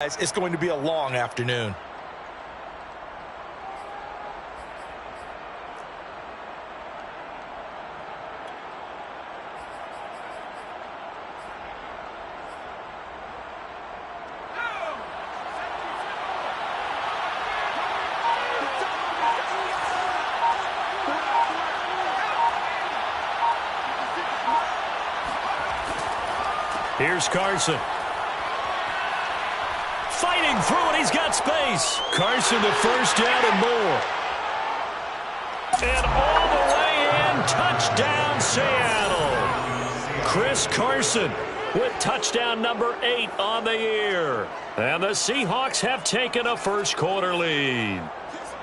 It's going to be a long afternoon. Here's Carson. Fighting through it, he's got space. Carson the first down and more. And all the way in, touchdown Seattle. Chris Carson with touchdown number 8 on the year. And the Seahawks have taken a first quarter lead.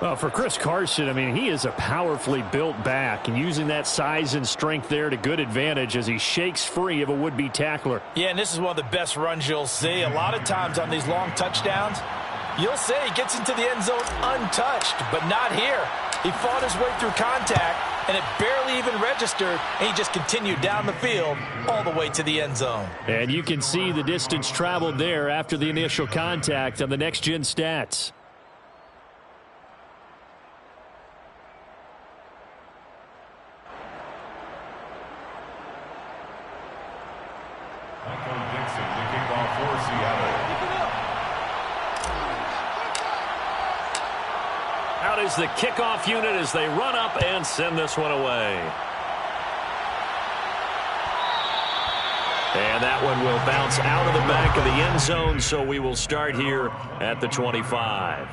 Well, for Chris Carson, I mean, he is a powerfully built back, and using that size and strength there to good advantage as he shakes free of a would-be tackler. Yeah, and this is one of the best runs you'll see. A lot of times on these long touchdowns, you'll say he gets into the end zone untouched, but not here. He fought his way through contact, and it barely even registered, and he just continued down the field all the way to the end zone. And you can see the distance traveled there after the initial contact on the next-gen stats. Out is the kickoff unit as they run up and send this one away. And that one will bounce out of the back of the end zone, so we will start here at the 25.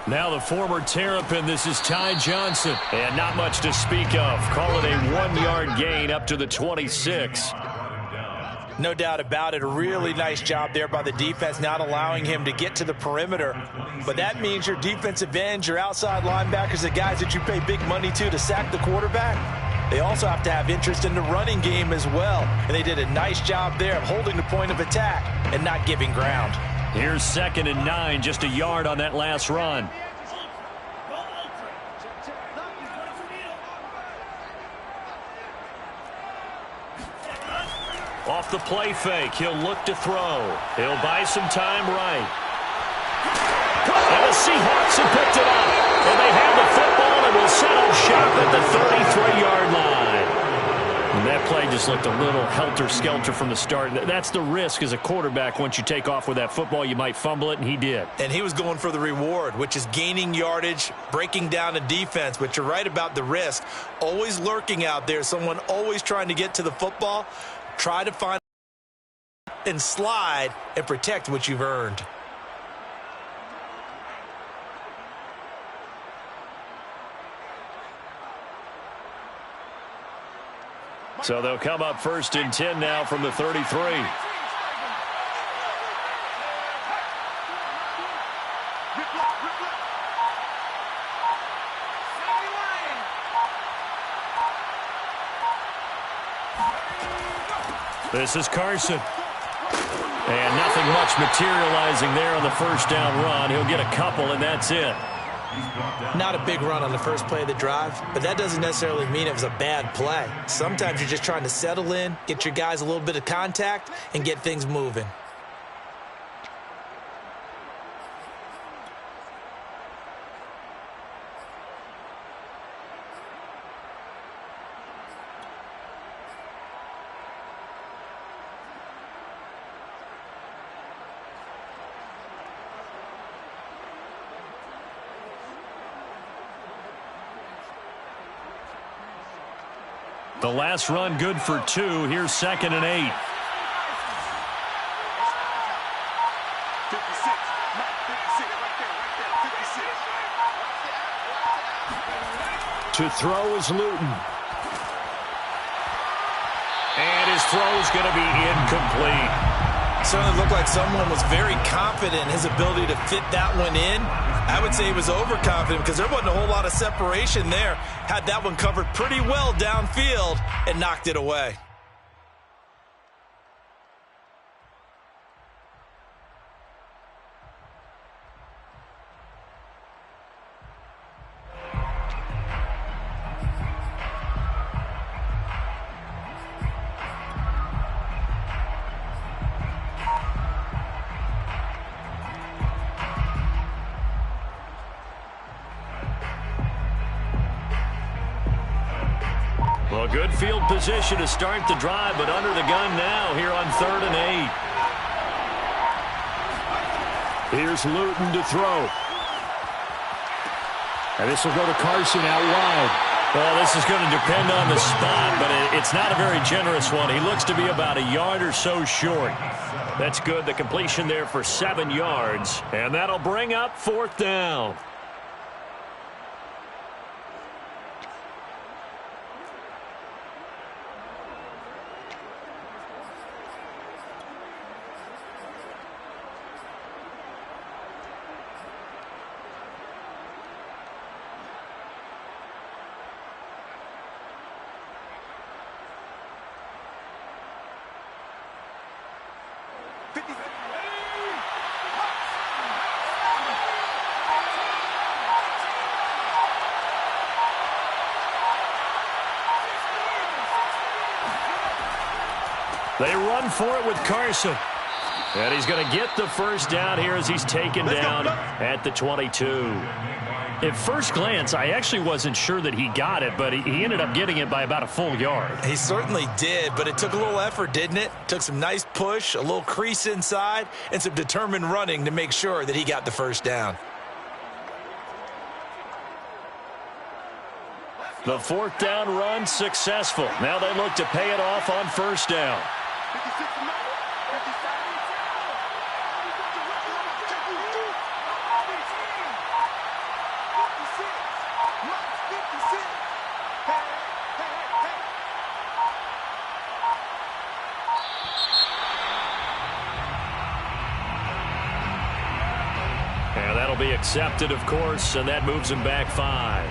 Now the former Terrapin, this is Ty Johnson. And not much to speak of. Call it a 1-yard gain up to the 26. No doubt about it. A really nice job there by the defense, not allowing him to get to the perimeter. But that means your defensive ends, your outside linebackers, the guys that you pay big money to sack the quarterback, they also have to have interest in the running game as well. And they did a nice job there of holding the point of attack and not giving ground. Here's 2nd and 9, just a yard on that last run. Off the play fake, he'll look to throw. He'll buy some time right. And the Seahawks have picked it up. And they have the football and will set up shop at the 33-yard line. And that play just looked a little helter-skelter from the start. That's the risk as a quarterback. Once you take off with that football, you might fumble it, and he did. And he was going for the reward, which is gaining yardage, breaking down the defense. But you're right about the risk. Always lurking out there, someone always trying to get to the football. Try to find and slide and protect what you've earned. So they'll come up 1st and 10 now from the 33. This is Carson. And nothing much materializing there on the first down run. He'll get a couple, and that's it. Not a big run on the first play of the drive, but that doesn't necessarily mean it was a bad play. Sometimes you're just trying to settle in, get your guys a little bit of contact, and get things moving. The last run good for 2. Here's 2nd and 8. To throw is Luton. And his throw is going to be incomplete. certainly looked like someone was very confident in his ability to fit that one in. I would say he was overconfident because there wasn't a whole lot of separation there. Had that one covered pretty well downfield and knocked it away. Well, good field position to start the drive, but under the gun now here on 3rd and 8. Here's Luton to throw. And this will go to Carson out wide. Well, this is going to depend on the spot, but it's not a very generous one. He looks to be about a yard or so short. That's good. The completion there for 7 yards, and that'll bring up 4th down. They run for it with Carson. And he's going to get the first down here as he's taken down at the 22. At first glance, I actually wasn't sure that he got it, but he ended up getting it by about a full yard. He certainly did, but it took a little effort, didn't it? Took some nice push, a little crease inside, and some determined running to make sure that he got the first down. The 4th down run successful. Now they look to pay it off on 1st down. And that'll be accepted, of course, and that moves him back 5.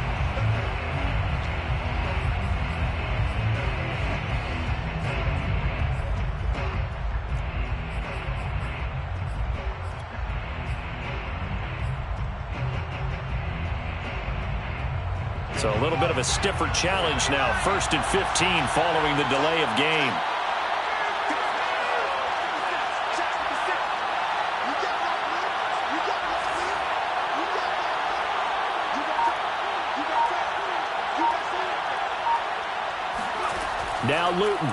So a little bit of a stiffer challenge now. 1st and 15 following the delay of game. Now Luton.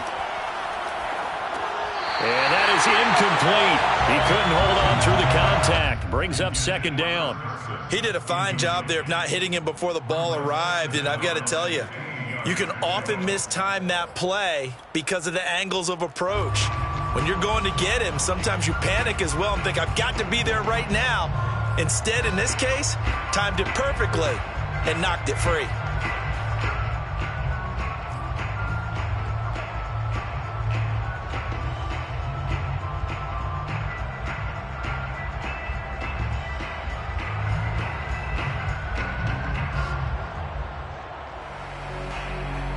And that is incomplete. He couldn't hold on through the contact. Brings up 2nd down. He did a fine job there of not hitting him before the ball arrived, and I've got to tell you, you can often mistime that play because of the angles of approach. When you're going to get him, sometimes you panic as well and think, I've got to be there right now. Instead, in this case, timed it perfectly and knocked it free.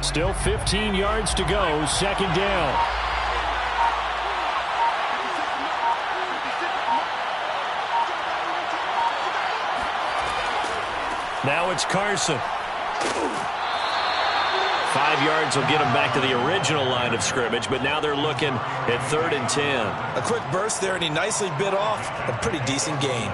Still 15 yards to go, 2nd down. Now it's Carson. 5 yards will get him back to the original line of scrimmage, but now they're looking at 3rd and 10. A quick burst there, and he nicely bit off a pretty decent gain.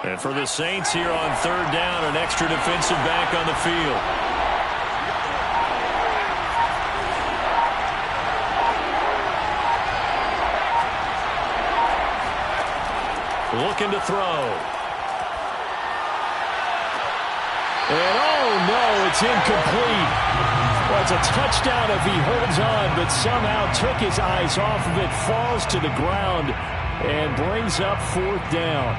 And for the Saints here on 3rd down, an extra defensive back on the field. looking to throw. And oh no, it's incomplete. Well, it's a touchdown if he holds on, but somehow took his eyes off of it, falls to the ground, and brings up 4th down.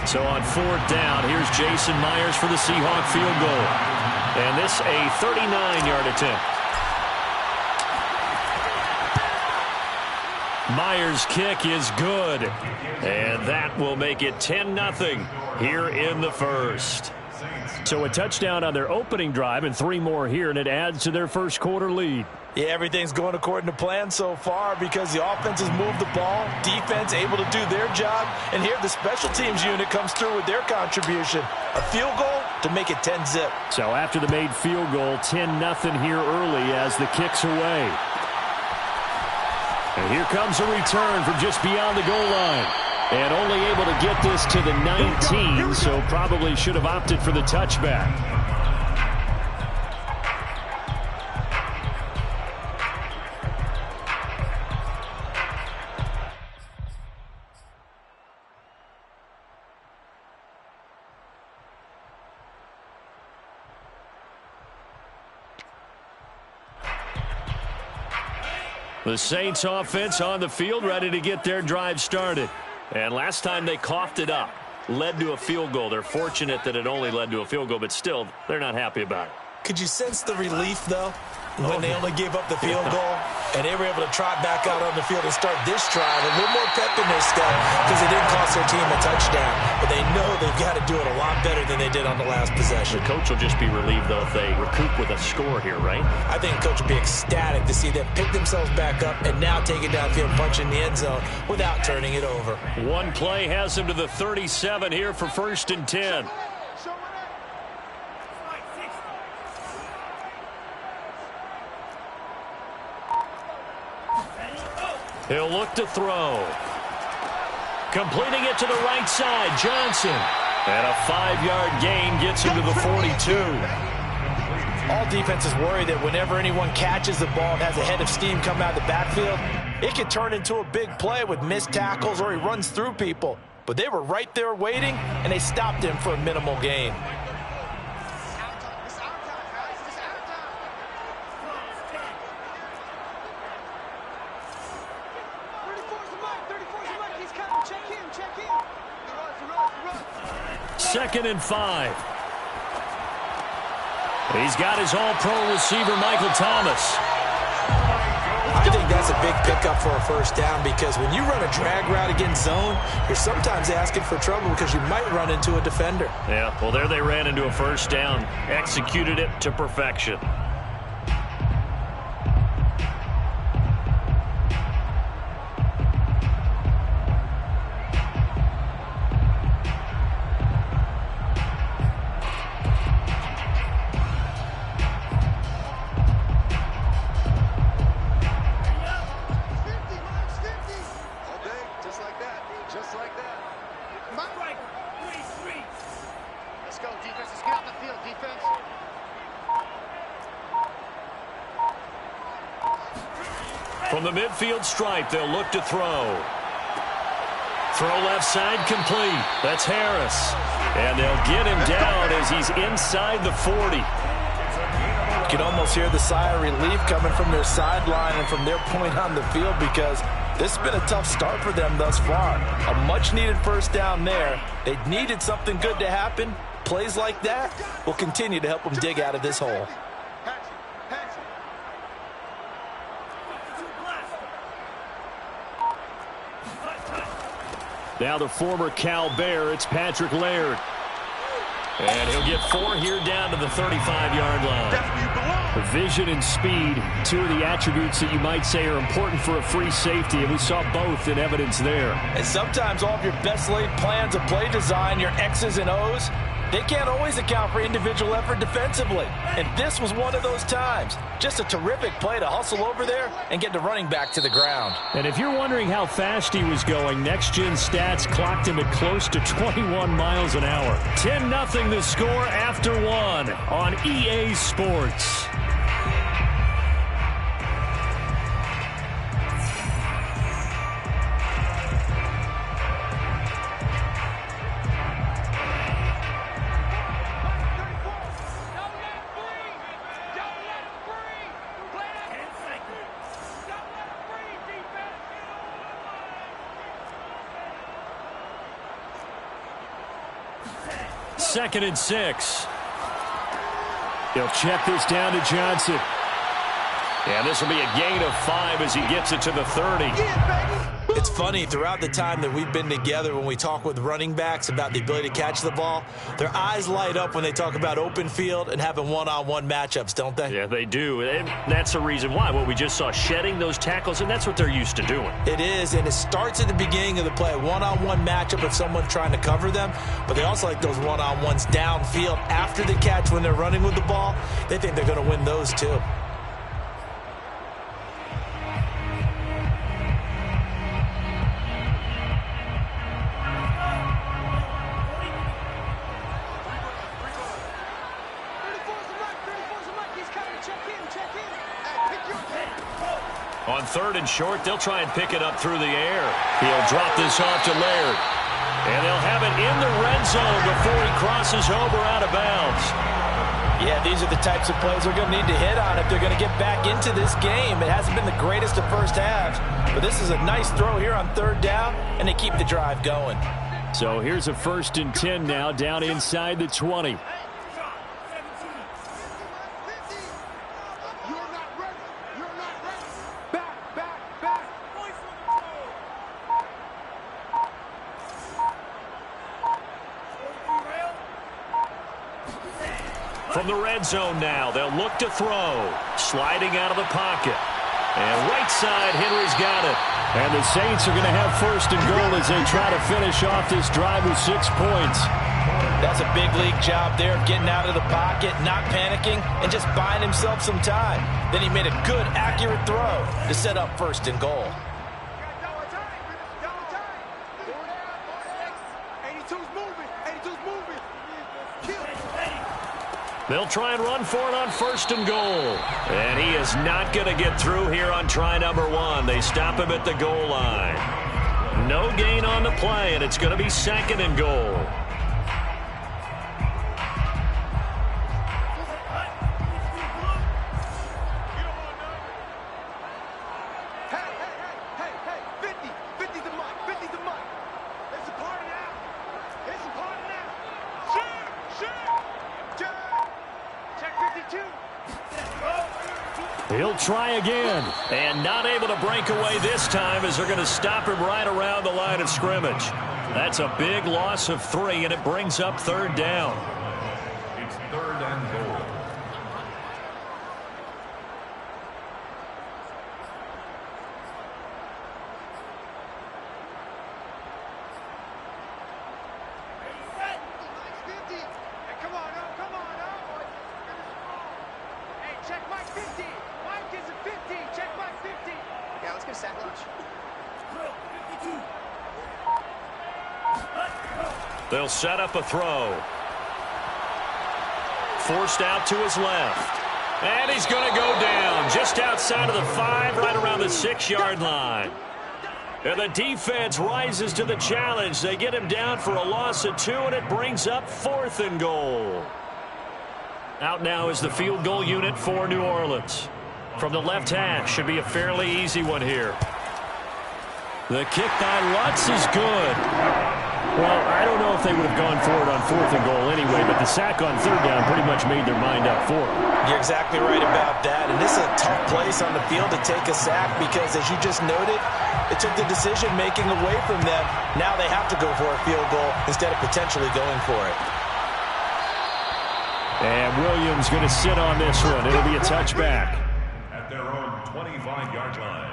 So on 4th down, here's Jason Myers for the Seahawk field goal. And this a 39-yard attempt. Myers' kick is good. And that will make it 10-0 here in the first. So a touchdown on their opening drive and 3 more here, and it adds to their first quarter lead. Yeah, everything's going according to plan so far because the offense has moved the ball, defense able to do their job, and here the special teams unit comes through with their contribution. A field goal to make it 10-zip. So after the made field goal, 10-0 here early as the kick's away. And here comes a return from just beyond the goal line. And only able to get this to the 19, so probably should have opted for the touchback. The Saints offense on the field, ready to get their drive started. And last time they coughed it up, led to a field goal. They're fortunate that it only led to a field goal, but still, they're not happy about it. Could you sense the relief, though, when they only gave up the field goal and they were able to trot back out on the field and start this drive? A little more pep in their step because it didn't cost their team a touchdown. But they know they've got to do it a lot better than they did on the last possession. The coach will just be relieved, though, if they recoup with a score here, right? I think the coach will be ecstatic to see them pick themselves back up and now take it downfield and punch in the end zone without turning it over. One play has them to the 37 here for 1st and 10. He'll look to throw. Completing it to the right side, Johnson. And a 5-yard gain gets him to the 42. All defenses worry that whenever anyone catches the ball and has a head of steam come out of the backfield, it can turn into a big play with missed tackles or he runs through people. But they were right there waiting, and they stopped him for a minimal gain. Second and 5. He's got his all-pro receiver, Michael Thomas. I think that's a big pickup for a 1st down because when you run a drag route against zone, you're sometimes asking for trouble because you might run into a defender. Yeah, well, there they ran into a 1st down. Executed it to perfection. From the midfield stripe, they'll look to throw. Throw left side complete. That's Harris. And they'll get him down as he's inside the 40. You can almost hear the sigh of relief coming from their sideline and from their point on the field because this has been a tough start for them thus far. A much-needed 1st down there. They needed something good to happen. Plays like that will continue to help them dig out of this hole. Now the former Cal Bear, it's Patrick Laird. And he'll get 4 here down to the 35-yard line. Vision and speed, 2 of the attributes that you might say are important for a free safety, and we saw both in evidence there. And sometimes all of your best laid plans of play design, your X's and O's, they can't always account for individual effort defensively. And this was one of those times. Just a terrific play to hustle over there and get the running back to the ground. And if you're wondering how fast he was going, Next Gen Stats clocked him at close to 21 miles an hour. 10-0 the score after 1 on EA Sports. 2nd and 6. He'll check this down to Johnson. And this will be a gain of 5 as he gets it to the 30. It's funny, throughout the time that we've been together, when we talk with running backs about the ability to catch the ball, their eyes light up when they talk about open field and having one-on-one matchups, don't they? Yeah, they do. And that's the reason why. Well, we just saw shedding those tackles, and that's what they're used to doing. It is, and it starts at the beginning of the play. One-on-one matchup with someone trying to cover them, but they also like those one-on-ones downfield after the catch when they're running with the ball. They think they're going to win those too. On 3rd and short, they'll try and pick it up through the air. He'll drop this off to Laird. And they'll have it in the red zone before he crosses over out of bounds. Yeah, these are the types of plays they're going to need to hit on if they're going to get back into this game. It hasn't been the greatest of first halves, but this is a nice throw here on 3rd down, and they keep the drive going. So here's a 1st and 10 now, down inside the 20. From the red zone now, they'll look to throw. Sliding out of the pocket. And right side, Henry's got it. And the Saints are going to have 1st and goal as they try to finish off this drive with 6 points. That's a big league job there of getting out of the pocket, not panicking, and just buying himself some time. Then he made a good, accurate throw to set up 1st and goal. They'll try and run for it on 1st and goal. And he is not going to get through here on try number 1. They stop him at the goal line. No gain on the play, and it's going to be 2nd and goal. He'll try again, and not able to break away this time as they're going to stop him right around the line of scrimmage. That's a big loss of 3, and it brings up 3rd down. It's 3rd and goal. They'll set up a throw. Forced out to his left. And he's going to go down just outside of the 5, right around the 6-yard line. And the defense rises to the challenge. They get him down for a loss of 2, and it brings up 4th and goal. Out now is the field goal unit for New Orleans. From the left hash, should be a fairly easy one here. The kick by Lutz is good. Well, I don't know if they would have gone for it on 4th and goal anyway, but the sack on 3rd down pretty much made their mind up for it. You're exactly right about that, and this is a tough place on the field to take a sack because, as you just noted, it took the decision-making away from them. Now they have to go for a field goal instead of potentially going for it. And Williams going to sit on this one. It'll be a touchback. At their own 25-yard line.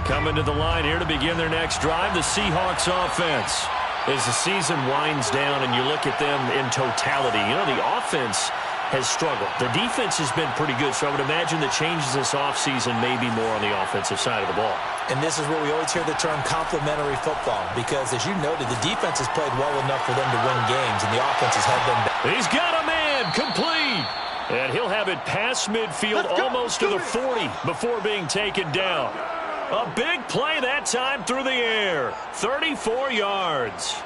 Coming to the line here to begin their next drive, the Seahawks offense. As the season winds down and you look at them in totality, you know, the offense has struggled. The defense has been pretty good, so I would imagine the changes this offseason may be more on the offensive side of the ball. And this is where we always hear the term complementary football because, as you noted, the defense has played well enough for them to win games, and the offense has held them back. He's got a man complete. And he'll have it past midfield almost to the 40 before being taken down. A big play that time through the air. 34 yards.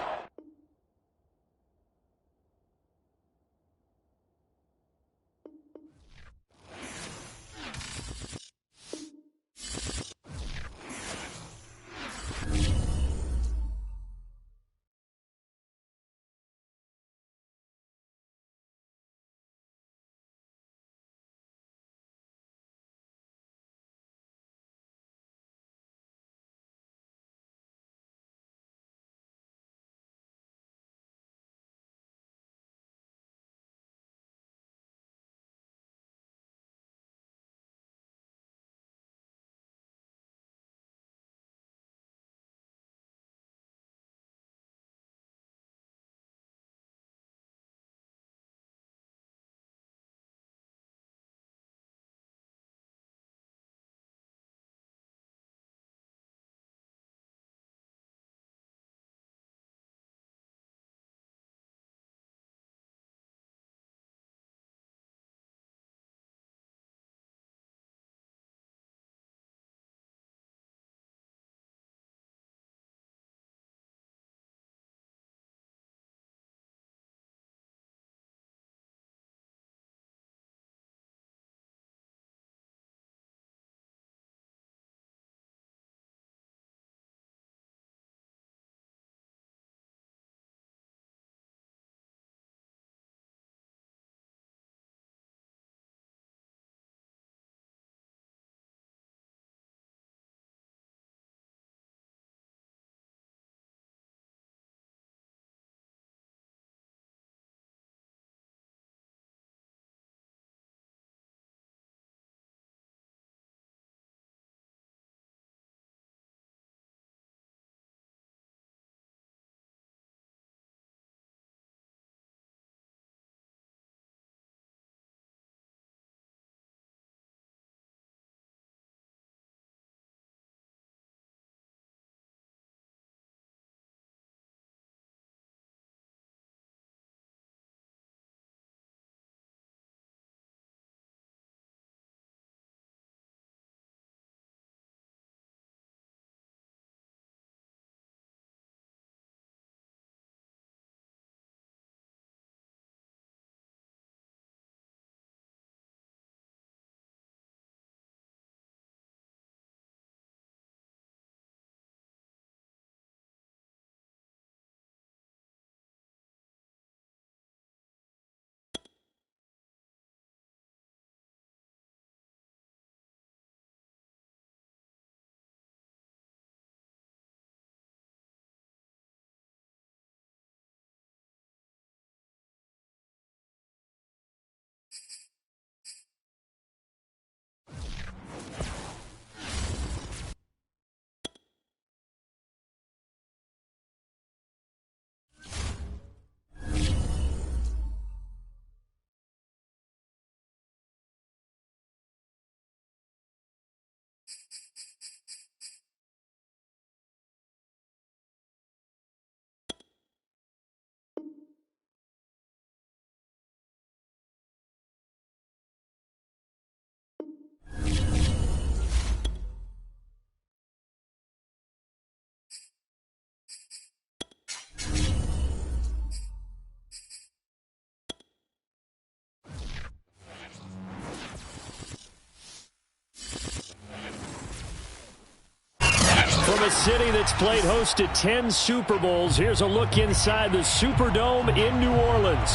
From a city that's played host to 10 Super Bowls, here's a look inside the Superdome in New Orleans.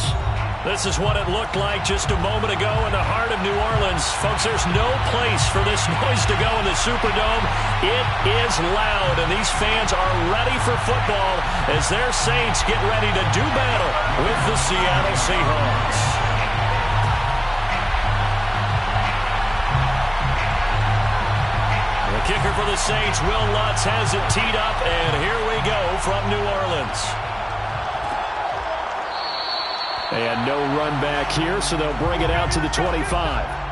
This is what it looked like just a moment ago in the heart of New Orleans. Folks, there's no place for this noise to go in the Superdome. It is loud, and these fans are ready for football as their Saints get ready to do battle with the Seattle Seahawks. The kicker for the Saints, Will Lutz, has it teed up, and here we go from New Orleans. And no run back here, so they'll bring it out to the 25.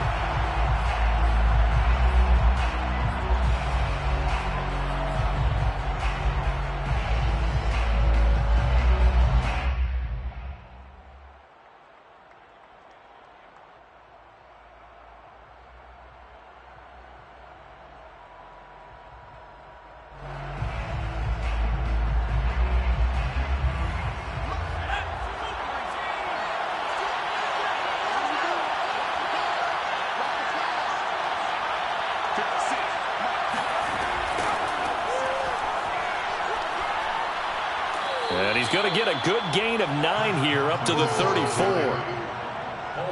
He's going to get a good gain of 9 here up to the 34.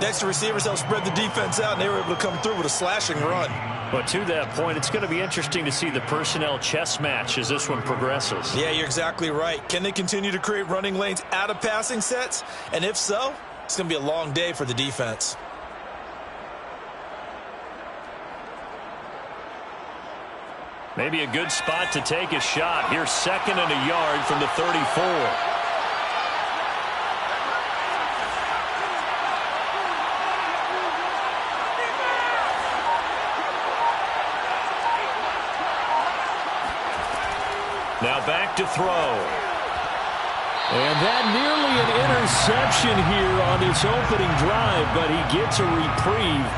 Next to receivers help spread the defense out, and they were able to come through with a slashing run. But to that point, it's going to be interesting to see the personnel chess match as this one progresses. Yeah, you're exactly right. Can they continue to create running lanes out of passing sets? And if so, it's going to be a long day for the defense. Maybe a good spot to take a shot. Here's 2nd and a yard from the 34. Now back to throw. And that nearly an interception here on this opening drive, but he gets a reprieve.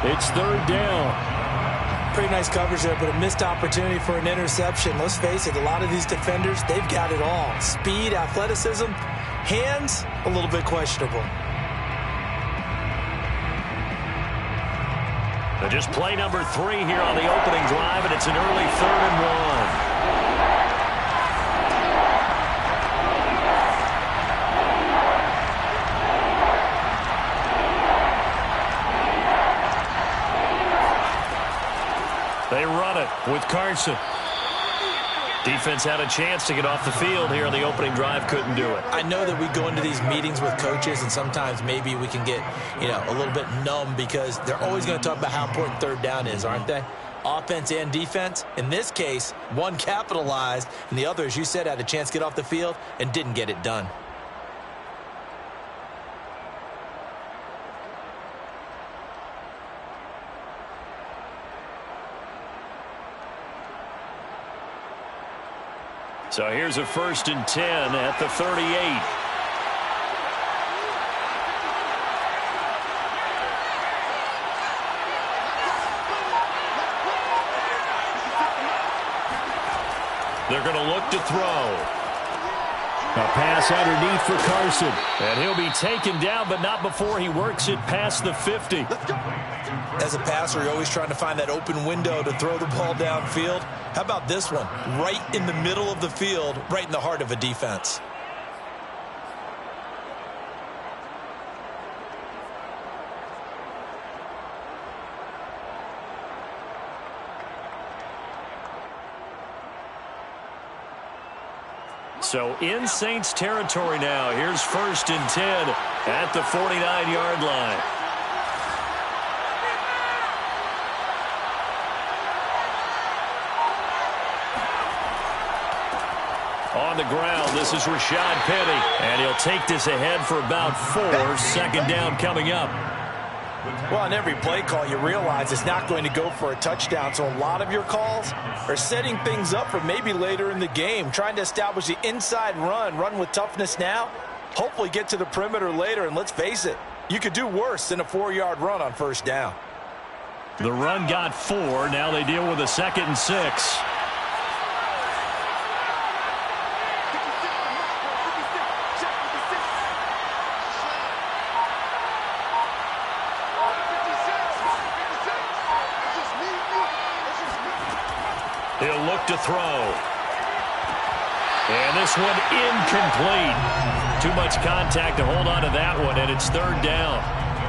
It's 3rd down. Pretty nice coverage there, but a missed opportunity for an interception. Let's face it, a lot of these defenders, they've got it all. Speed, athleticism, hands, a little bit questionable. But just play number 3 here on the opening drive, and it's an early 3rd and 1. They run it with Carson. Defense had a chance to get off the field here on the opening drive, couldn't do it. I know that we go into these meetings with coaches, and sometimes maybe we can get, a little bit numb because they're always going to talk about how important 3rd down is, aren't they? Offense and defense. In this case, one capitalized, and the other, as you said, had a chance to get off the field and didn't get it done. So here's a 1st and 10 at the 38. They're going to look to throw. A pass underneath for Carson. And he'll be taken down, but not before he works it past the 50. As a passer, you're always trying to find that open window to throw the ball downfield. How about this one? Right in the middle of the field, right in the heart of a defense. So in Saints territory now. Here's 1st and 10 at the 49-yard line. On the ground, this is Rashad Penny. And he'll take this ahead for about 4. 2nd down coming up. Well, on every play call, you realize it's not going to go for a touchdown. So a lot of your calls are setting things up for maybe later in the game, trying to establish the inside run with toughness now, hopefully get to the perimeter later. And let's face it, you could do worse than a 4-yard run on 1st down. The run got 4. Now they deal with a 2nd and 6. He'll look to throw. And this one incomplete. Too much contact to hold on to that one, and it's 3rd down.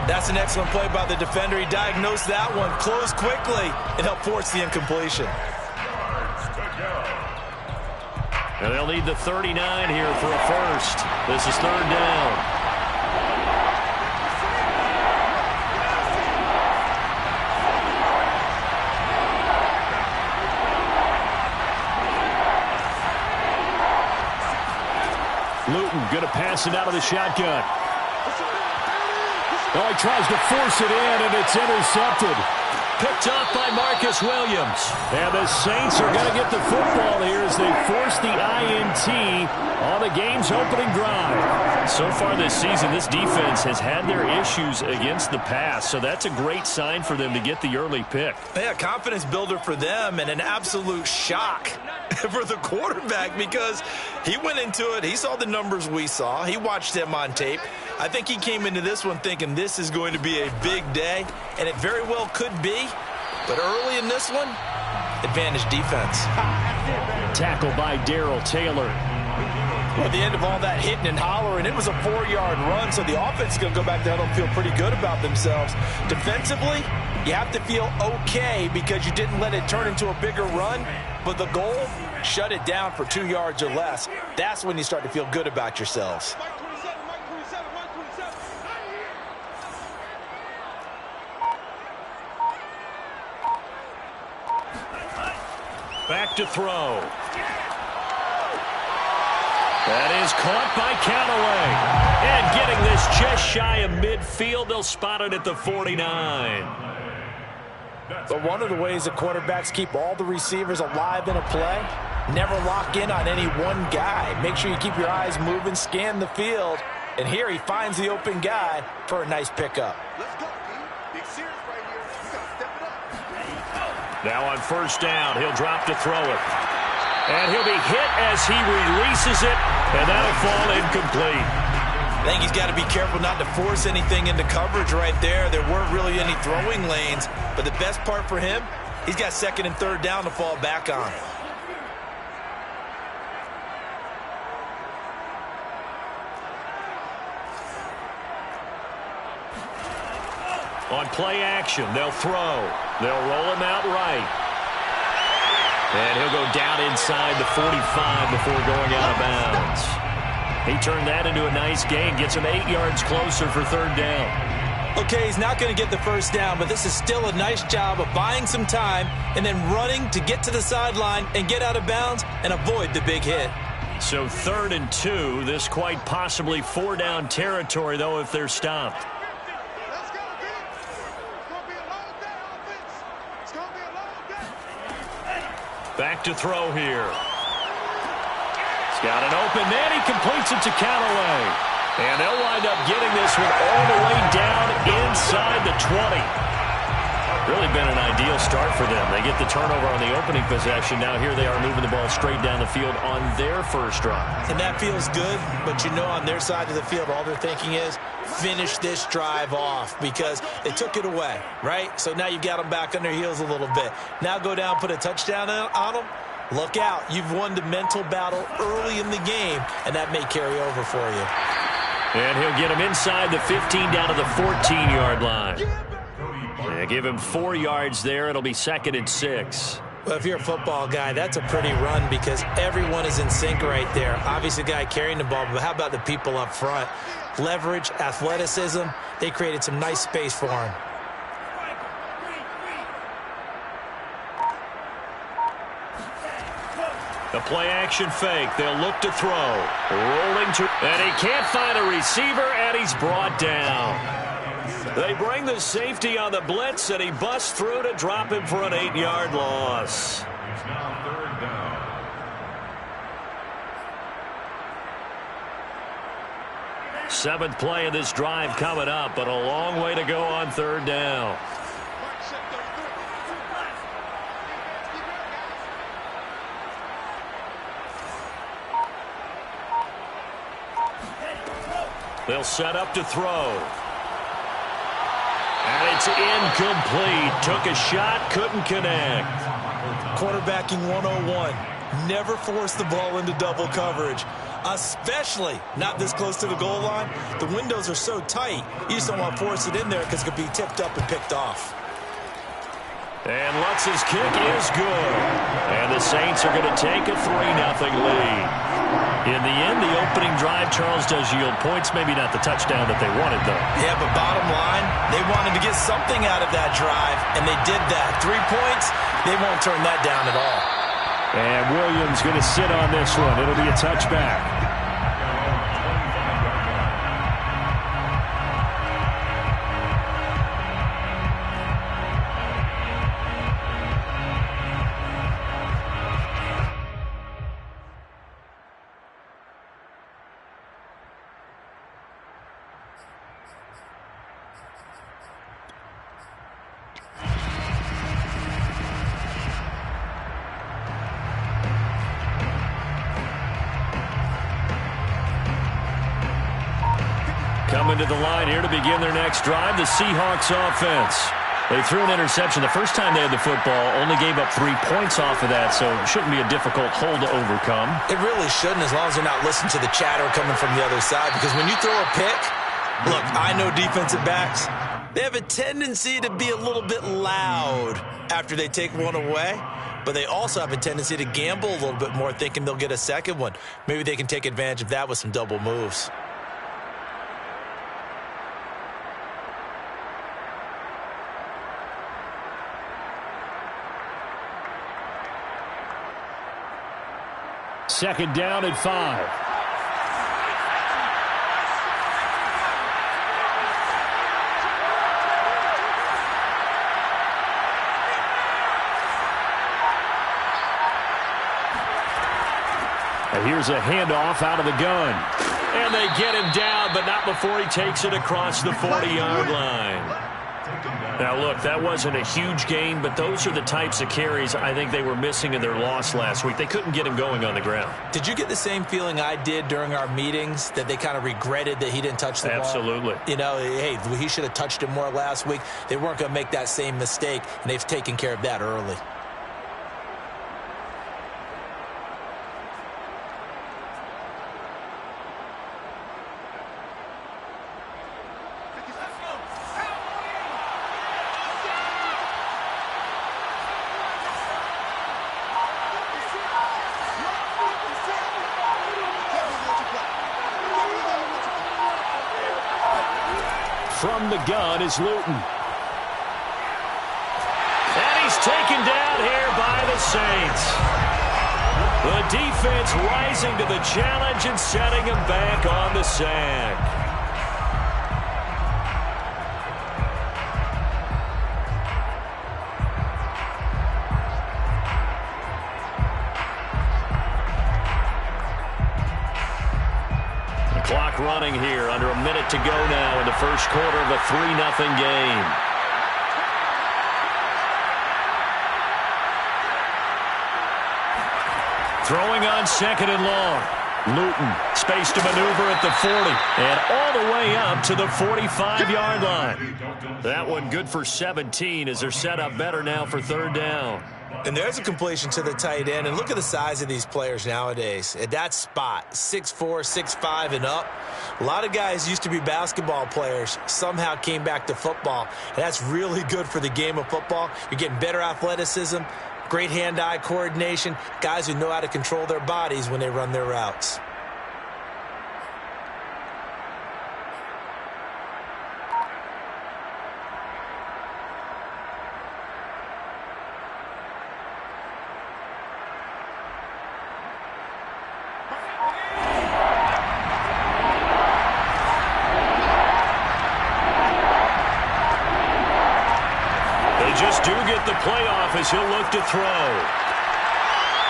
That's an excellent play by the defender. He diagnosed that one, closed quickly, and helped force the incompletion. And they'll need the 39 here for a 1st. This is 3rd down. Luton going to pass it out of the shotgun. Oh, he tries to force it in, and it's intercepted. Picked off by Marcus Williams. And the Saints are going to get the football here as they force the INT on the game's opening drive. So far this season, this defense has had their issues against the pass, so that's a great sign for them to get the early pick. Yeah, confidence builder for them and an absolute shock for the quarterback because he went into it. He saw the numbers we saw. He watched him on tape. I think he came into this one thinking this is going to be a big day, and it very well could be. But early in this one, advantage defense. Tackle by Darrell Taylor. Well, at the end of all that hitting and hollering, it was a 4-yard run, so the offense is going to go back there and feel pretty good about themselves. Defensively, you have to feel okay because you didn't let it turn into a bigger run, but the goal, shut it down for 2 yards or less. That's when you start to feel good about yourselves. Back to throw. That is caught by Callaway. And getting this just shy of midfield, they'll spot it at the 49. But one of the ways that quarterbacks keep all the receivers alive in a play, never lock in on any one guy. Make sure you keep your eyes moving, scan the field. And here he finds the open guy for a nice pickup. Let's go, team. Big series right here. You got to step it up. Now on first down, he'll drop to throw it. And he'll be hit as he releases it, and that'll fall incomplete. I think he's got to be careful not to force anything into coverage right there. There weren't really any throwing lanes, but the best part for him, he's got second and third down to fall back on. On play action, they'll throw. They'll roll him out right. And he'll go down inside the 45 before going out of bounds. He turned that into a nice gain, gets him 8 yards closer for third down. Okay, he's not going to get the first down, but this is still a nice job of buying some time and then running to get to the sideline and get out of bounds and avoid the big hit. So 3rd and 2, this quite possibly 4-down territory, though, if they're stopped. Back to throw here. He's got an open man. He completes it to Callaway. And they'll wind up getting this one all the way down inside the 20. Really been an ideal start for them. They get the turnover on the opening possession. Now here they are moving the ball straight down the field on their first drive. And that feels good, but you know on their side of the field, all they're thinking is finish this drive off because they took it away, right? So now you've got them back on their heels a little bit. Now go down, put a touchdown on them. Look out. You've won the mental battle early in the game, and that may carry over for you. And he'll get him inside the 15 down to the 14-yard line. Yeah, give him 4 yards there. It'll be 2nd and 6. Well, if you're a football guy, that's a pretty run because everyone is in sync right there. Obviously, the guy carrying the ball, but how about the people up front? Leverage, athleticism, they created some nice space for him. The play-action fake. They'll look to throw. Rolling to... And he can't find a receiver, and he's brought down. They bring the safety on the blitz, and he busts through to drop him for an 8-yard loss. It's now 3rd down. Seventh play of this drive coming up, but a long way to go on 3rd down. They'll set up to throw. And it's incomplete. Took a shot, couldn't connect. Quarterbacking 101. Never force the ball into double coverage, especially not this close to the goal line. The windows are so tight, you just don't want to force it in there because it could be tipped up and picked off. And Lutz's kick is good. And the Saints are going to take a 3-0 lead. In the end, the opening drive, Charles, does yield points. Maybe not the touchdown that they wanted, though. Yeah, but bottom line, they wanted to get something out of that drive, and they did that. 3 points, they won't turn that down at all. And Williams going to sit on this one. It'll be a touchback. Coming to the line here to begin their next drive, the Seahawks offense. They threw an interception the first time they had the football, only gave up 3 points off of that, so it shouldn't be a difficult hole to overcome. It really shouldn't, as long as they're not listening to the chatter coming from the other side, because when you throw a pick, look, I know defensive backs, they have a tendency to be a little bit loud after they take one away, but they also have a tendency to gamble a little bit more, thinking they'll get a second one. Maybe they can take advantage of that with some double moves. Second down and 5. And here's a handoff out of the gun. And they get him down, but not before he takes it across the 40-yard line. Now, look, that wasn't a huge gain, but those are the types of carries I think they were missing in their loss last week. They couldn't get him going on the ground. Did you get the same feeling I did during our meetings, that they kind of regretted that he didn't touch the ball? Absolutely. You know, hey, he should have touched it more last week. They weren't going to make that same mistake, and they've taken care of that early. From the gun is Luton. And he's taken down here by the Saints. The defense rising to the challenge and setting him back on the sack. Clock running here, under a minute to go now in the first quarter of a 3-0 game. Throwing on second and long. Luton, space to maneuver at the 40, and all the way up to the 45-yard line. That one good for 17 as they're set up better now for third down. And there's a completion to the tight end. And look at the size of these players nowadays. At that spot, 6'4", 6'5", and up. A lot of guys used to be basketball players, somehow came back to football. And that's really good for the game of football. You're getting better athleticism, great hand-eye coordination, guys who know how to control their bodies when they run their routes. Just do get the playoff as he'll look to throw.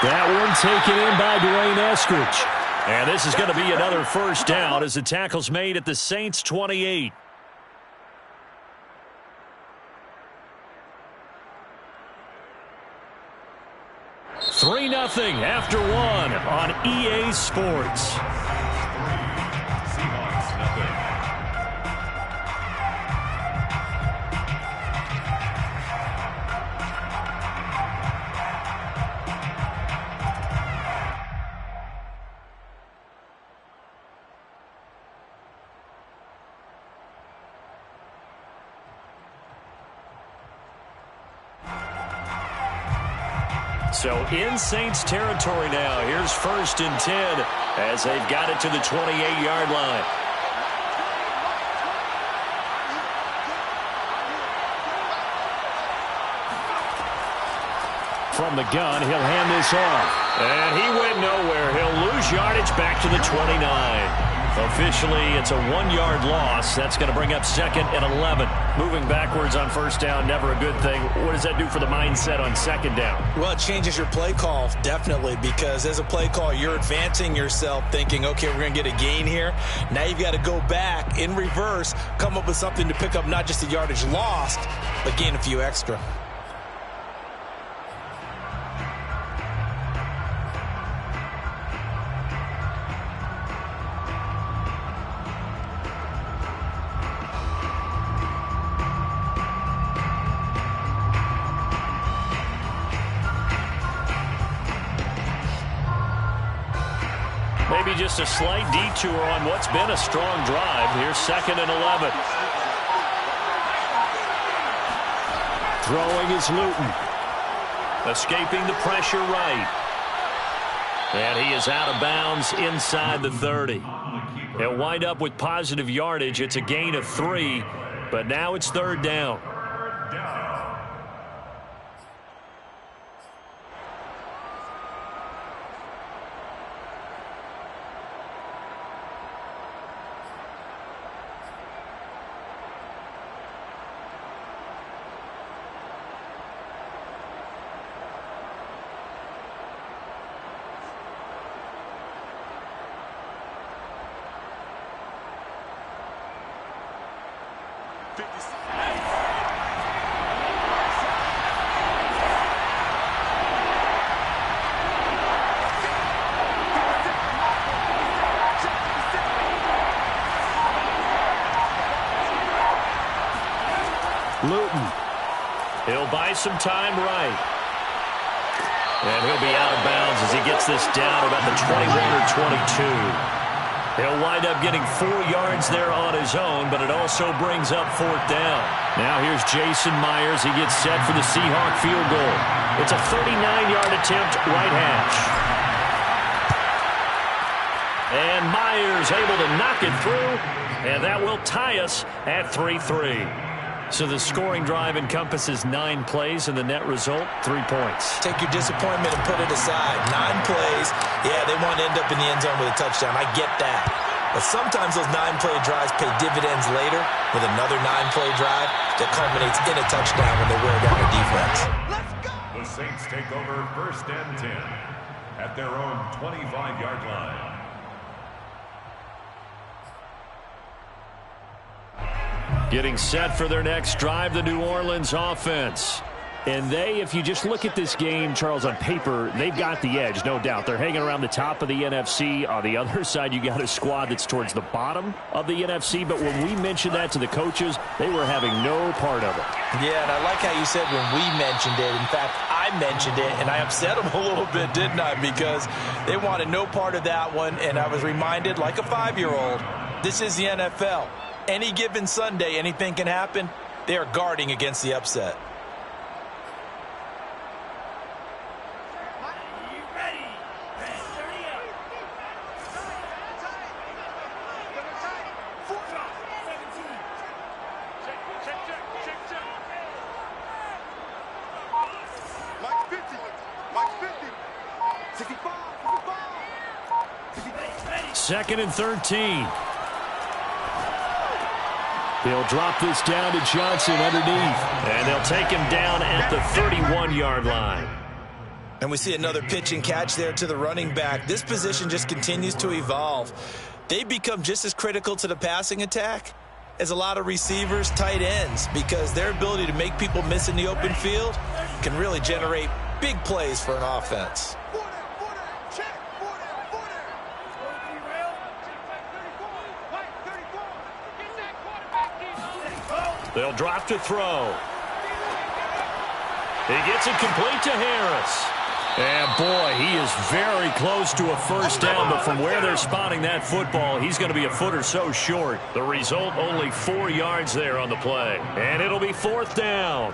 That one taken in by Dwayne Eskridge. And this is going to be another first down as the tackle's made at the Saints' 28. Three 3-0 after one on EA Sports. Seahawks, nothing. So in Saints territory now. Here's 1st and 10 as they've got it to the 28-yard line. From the gun, he'll hand this off. And he went nowhere. He'll lose yardage back to the 29. Officially, it's a 1-yard loss. That's going to bring up 2nd and 11. Moving backwards on 1st down, never a good thing. What does that do for the mindset on 2nd down? Well, it changes your play call, definitely, because as a play call, you're advancing yourself thinking, okay, we're going to get a gain here. Now you've got to go back in reverse, come up with something to pick up not just the yardage lost, but gain a few extra. maybe just a slight detour on what's been a strong drive. Here's 2nd and 11. Throwing is Luton. Escaping the pressure right. And he is out of bounds inside the 30. He'll wind up with positive yardage. It's a gain of 3, but now it's 3rd down. Luton. He'll buy some time right. And he'll be out of bounds as he gets this down about the 21 or 22. He'll wind up getting 4 yards there on his own, but it also brings up 4th down. Now here's Jason Myers. He gets set for the Seahawk field goal. It's a 39-yard attempt, right hash. And Myers able to knock it through, and that will tie us at 3-3. So the scoring drive encompasses 9 plays, and the net result, 3 points. Take your disappointment and put it aside. 9 plays. Yeah, they want to end up in the end zone with a touchdown. I get that. But sometimes those 9-play drives pay dividends later with another 9-play drive that culminates in a touchdown when they wear down a defense. The Saints take over 1st and 10 at their own 25-yard line. Getting set for their next drive, the New Orleans offense. And they, if you just look at this game, Charles, on paper, they've got the edge, no doubt. They're hanging around the top of the NFC. On the other side, you got a squad that's towards the bottom of the NFC. But when we mentioned that to the coaches, they were having no part of it. Yeah, and I like how you said when we mentioned it. In fact, I mentioned it, and I upset them a little bit, didn't I? Because they wanted no part of that one, and I was reminded, like a 5-year-old, this is the NFL. Any given Sunday, anything can happen. They are guarding against the upset. Second and 13. They'll drop this down to Johnson underneath. And they'll take him down at the 31-yard line. And we see another pitch and catch there to the running back. This position just continues to evolve. They become just as critical to the passing attack as a lot of receivers, tight ends, because their ability to make people miss in the open field can really generate big plays for an offense. They'll drop to throw. He gets it complete to Harris. And boy, he is very close to a first down, but from where they're spotting that football, he's going to be a foot or so short. The result, only 4 yards there on the play. And it'll be 4th down.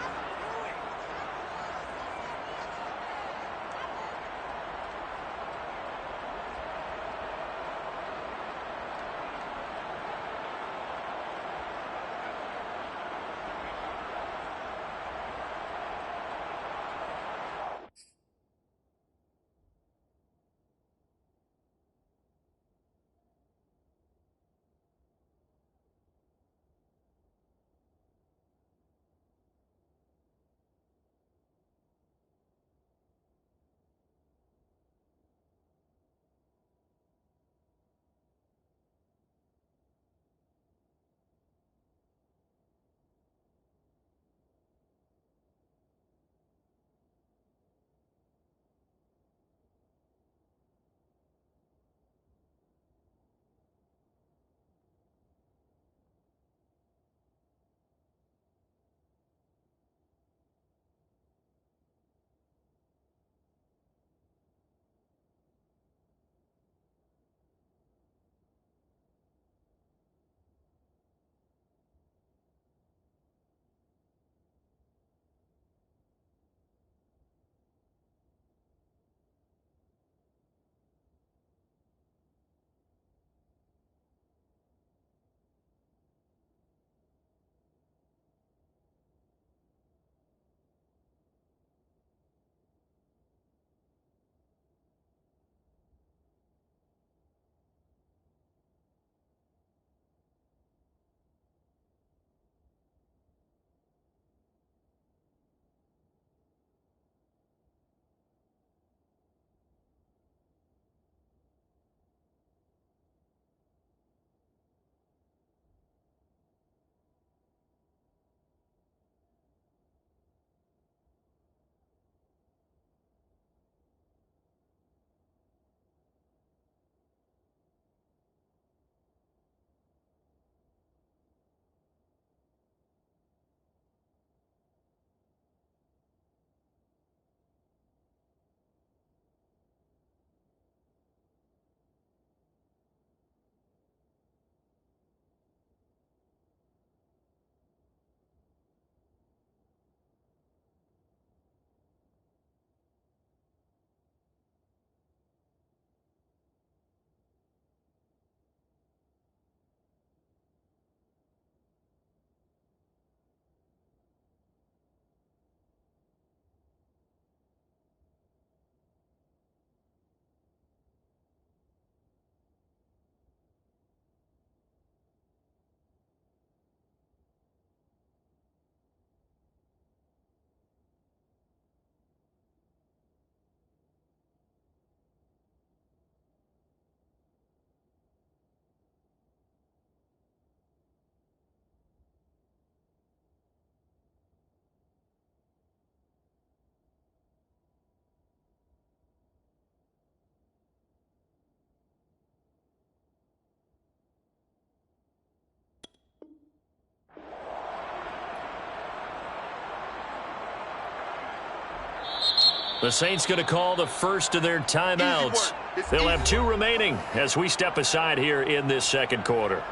The Saints going to call the first of their timeouts. They'll have 2 remaining as we step aside here in this second quarter.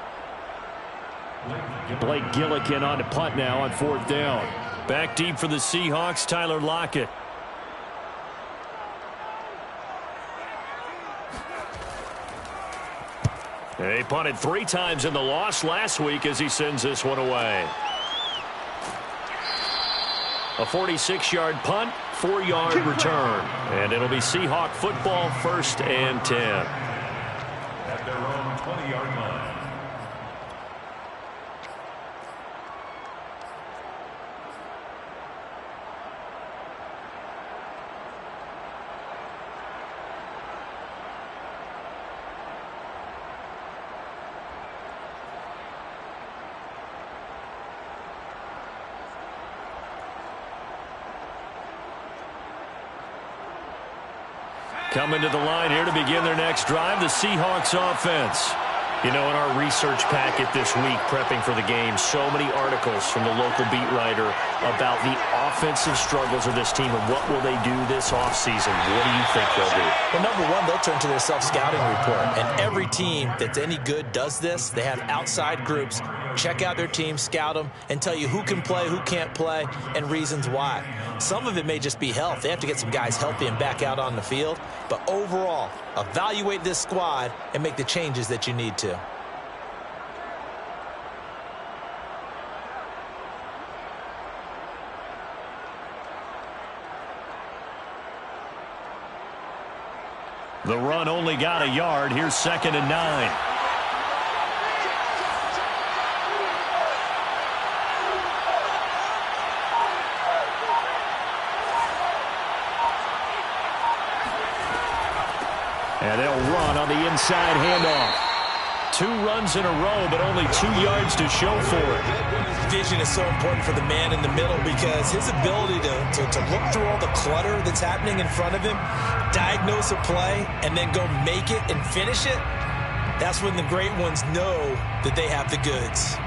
Blake Gillikin on the punt now on 4th down. Back deep for the Seahawks, Tyler Lockett. They punted 3 times in the loss last week as he sends this one away. A 46-yard punt, 4-yard return. And it'll be Seahawk football, 1st and 10. At their own 20-yard line. Coming to the line here to begin their next drive, the Seahawks offense. You know, in our research packet this week, prepping for the game, so many articles from the local beat writer about the offensive struggles of this team and what will they do this offseason. What do you think they'll do? Well, number one, they'll turn to their self-scouting report. And every team that's any good does this. They have outside groups. Check out their team, scout them, and tell you who can play, who can't play, and reasons why. Some of it may just be health. They have to get some guys healthy and back out on the field. But overall, evaluate this squad and make the changes that you need to. The run only got a yard. Here's 2nd and 9. And they'll run on the inside handoff. 2 runs in a row, but only 2 yards to show for it. Vision is so important for the man in the middle because his ability to look through all the clutter that's happening in front of him, diagnose a play, and then go make it and finish it, that's when the great ones know that they have the goods.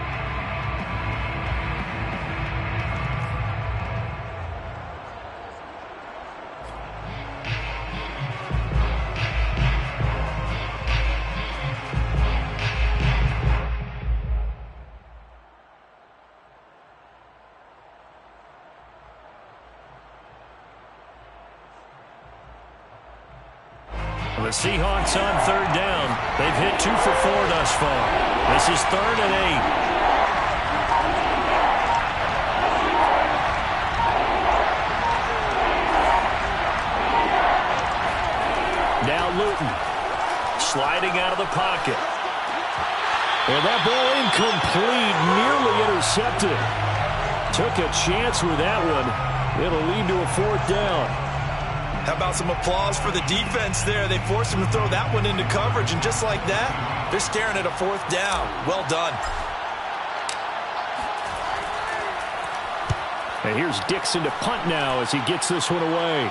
The Seahawks on 3rd down. They've hit 2 for 4 thus far. This is 3rd and 8. Now Luton sliding out of the pocket. And that ball incomplete, nearly intercepted. Took a chance with that one. It'll lead to a 4th down. How about some applause for the defense there? They forced him to throw that one into coverage, and just like that, they're staring at a 4th down. Well done. And here's Dixon to punt now as he gets this one away.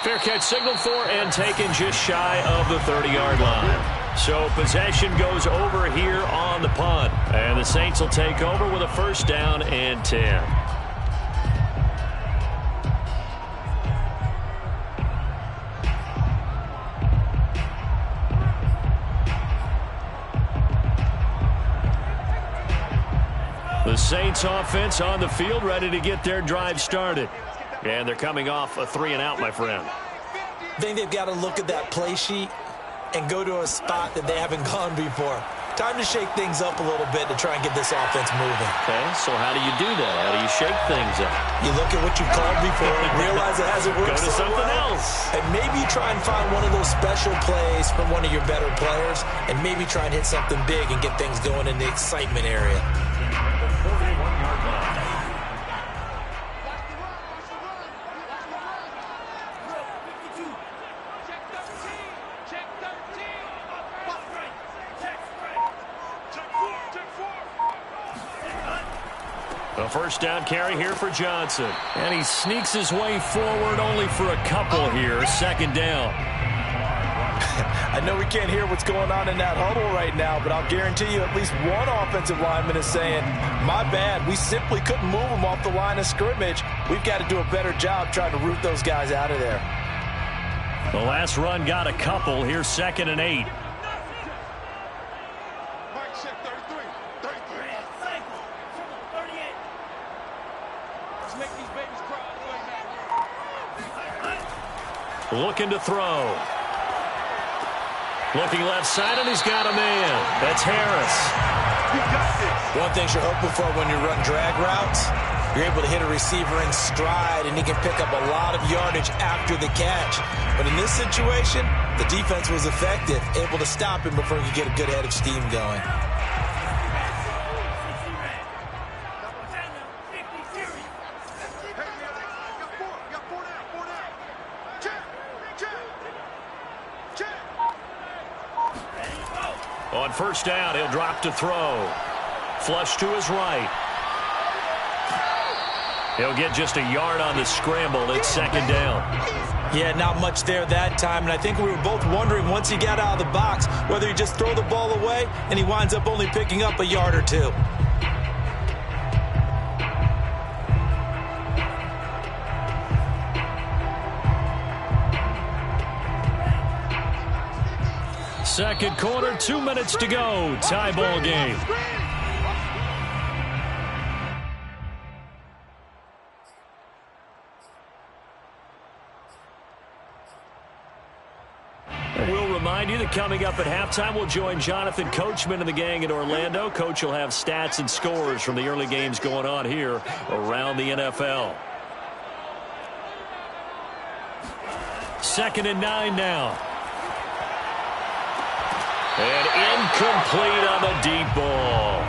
Fair catch signaled for and taken just shy of the 30-yard line. So possession goes over here on the punt. And the Saints will take over with a 1st down and 10. The Saints offense on the field, ready to get their drive started. And they're coming off a 3-and-out, my friend. I think they've got to look at that play sheet and go to a spot that they haven't gone before. Time to shake things up a little bit to try and get this offense moving. Okay, so how do you do that? How do you shake things up? You look at what you've called before and realize it hasn't worked Go to so something well. else. And maybe try and find one of those special plays from one of your better players and maybe try and hit something big and get things going in the excitement area. A 1st down carry here for Johnson. And he sneaks his way forward only for a couple here. 2nd down. I know we can't hear what's going on in that huddle right now, but I'll guarantee you at least one offensive lineman is saying, my bad, we simply couldn't move them off the line of scrimmage. We've got to do a better job trying to root those guys out of there. The last run got a couple. Here's 2nd and 8. Looking to throw. Looking left side, and he's got a man. That's Harris. One thing you're hoping for when you run drag routes, you're able to hit a receiver in stride, and he can pick up a lot of yardage after the catch. But in this situation, the defense was effective, able to stop him before he could get a good head of steam going. On first down, he'll drop to throw. Flush to his right. He'll get just a yard on the scramble. It's 2nd down. Yeah, not much there that time, and I think we were both wondering once he got out of the box whether he just throw the ball away and he winds up only picking up a yard or two. Second quarter, 2 minutes to go. Tie ball game. We'll remind you that coming up at halftime, we'll join Jonathan Coachman and the gang in Orlando. Coach will have stats and scores from the early games going on here around the NFL. 2nd and 9 now. And incomplete on the deep ball.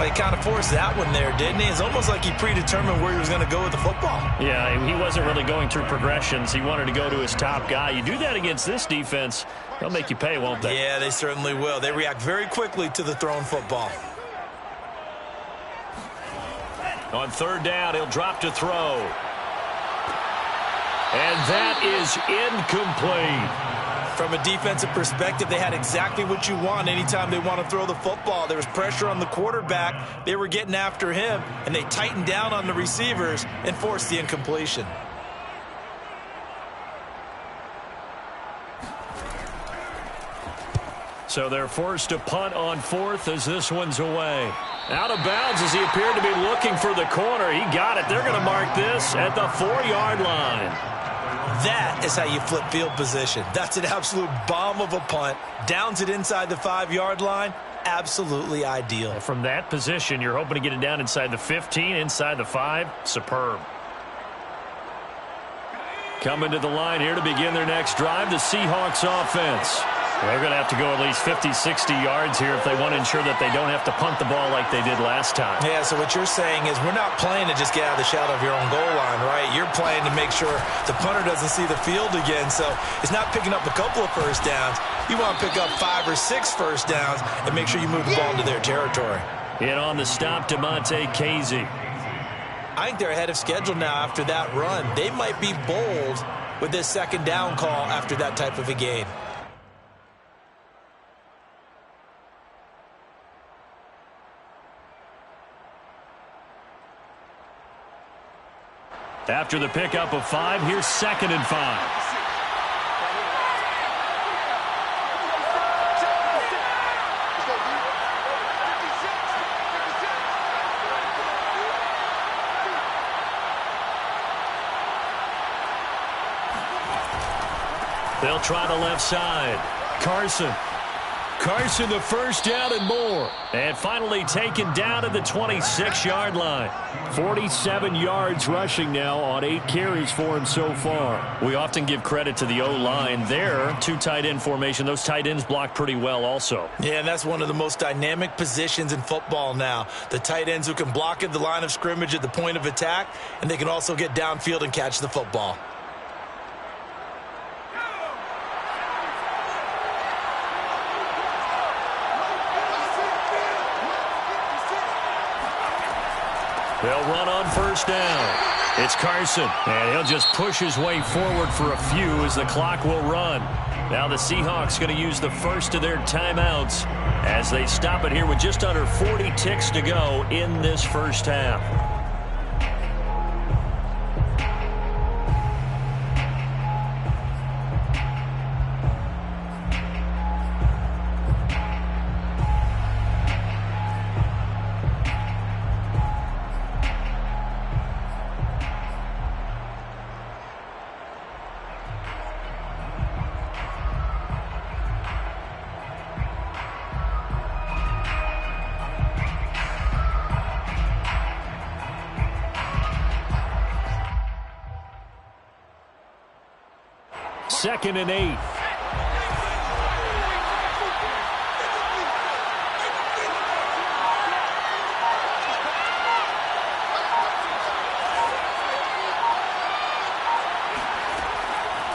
He kind of forced that one there, didn't he? It's almost like he predetermined where he was going to go with the football. Yeah, he wasn't really going through progressions. He wanted to go to his top guy. You do that against this defense, they'll make you pay, won't they? Yeah, they certainly will. They react very quickly to the thrown football. On 3rd down, he'll drop to throw. And that is incomplete. From a defensive perspective, they had exactly what you want anytime they want to throw the football. There was pressure on the quarterback. They were getting after him, and they tightened down on the receivers and forced the incompletion. So they're forced to punt on 4th as this one's away. Out of bounds as he appeared to be looking for the corner. He got it. They're going to mark this at the 4-yard line. That is how you flip field position. That's an absolute bomb of a punt. Downs it inside the 5-yard line. Absolutely ideal. From that position, you're hoping to get it down inside the 15, inside the 5. Superb. Coming to the line here to begin their next drive, the Seahawks offense. They're going to have to go at least 50, 60 yards here if they want to ensure that they don't have to punt the ball like they did last time. Yeah, so what you're saying is we're not playing to just get out of the shadow of your own goal line, right? You're playing to make sure the punter doesn't see the field again. So it's not picking up a couple of first downs. You want to pick up 5 or 6 first downs and make sure you move the ball into their territory. And on the stop, DeMonte Casey. I think they're ahead of schedule now after that run. They might be bold with this 2nd down call after that type of a game. After the pickup of 5, here's 2nd and 5. They'll try the left side. Carson, the first down and more. And finally taken down at the 26-yard line. 47 yards rushing now on 8 carries for him so far. We often give credit to the O-line there. 2 tight end formation. Those tight ends block pretty well also. Yeah, and that's one of the most dynamic positions in football now. The tight ends who can block at the line of scrimmage at the point of attack, and they can also get downfield and catch the football. They'll run on first down. It's Carson, and he'll just push his way forward for a few as the clock will run. Now the Seahawks going to use the first of their timeouts as they stop it here with just under 40 ticks to go in this first half. Second and 8.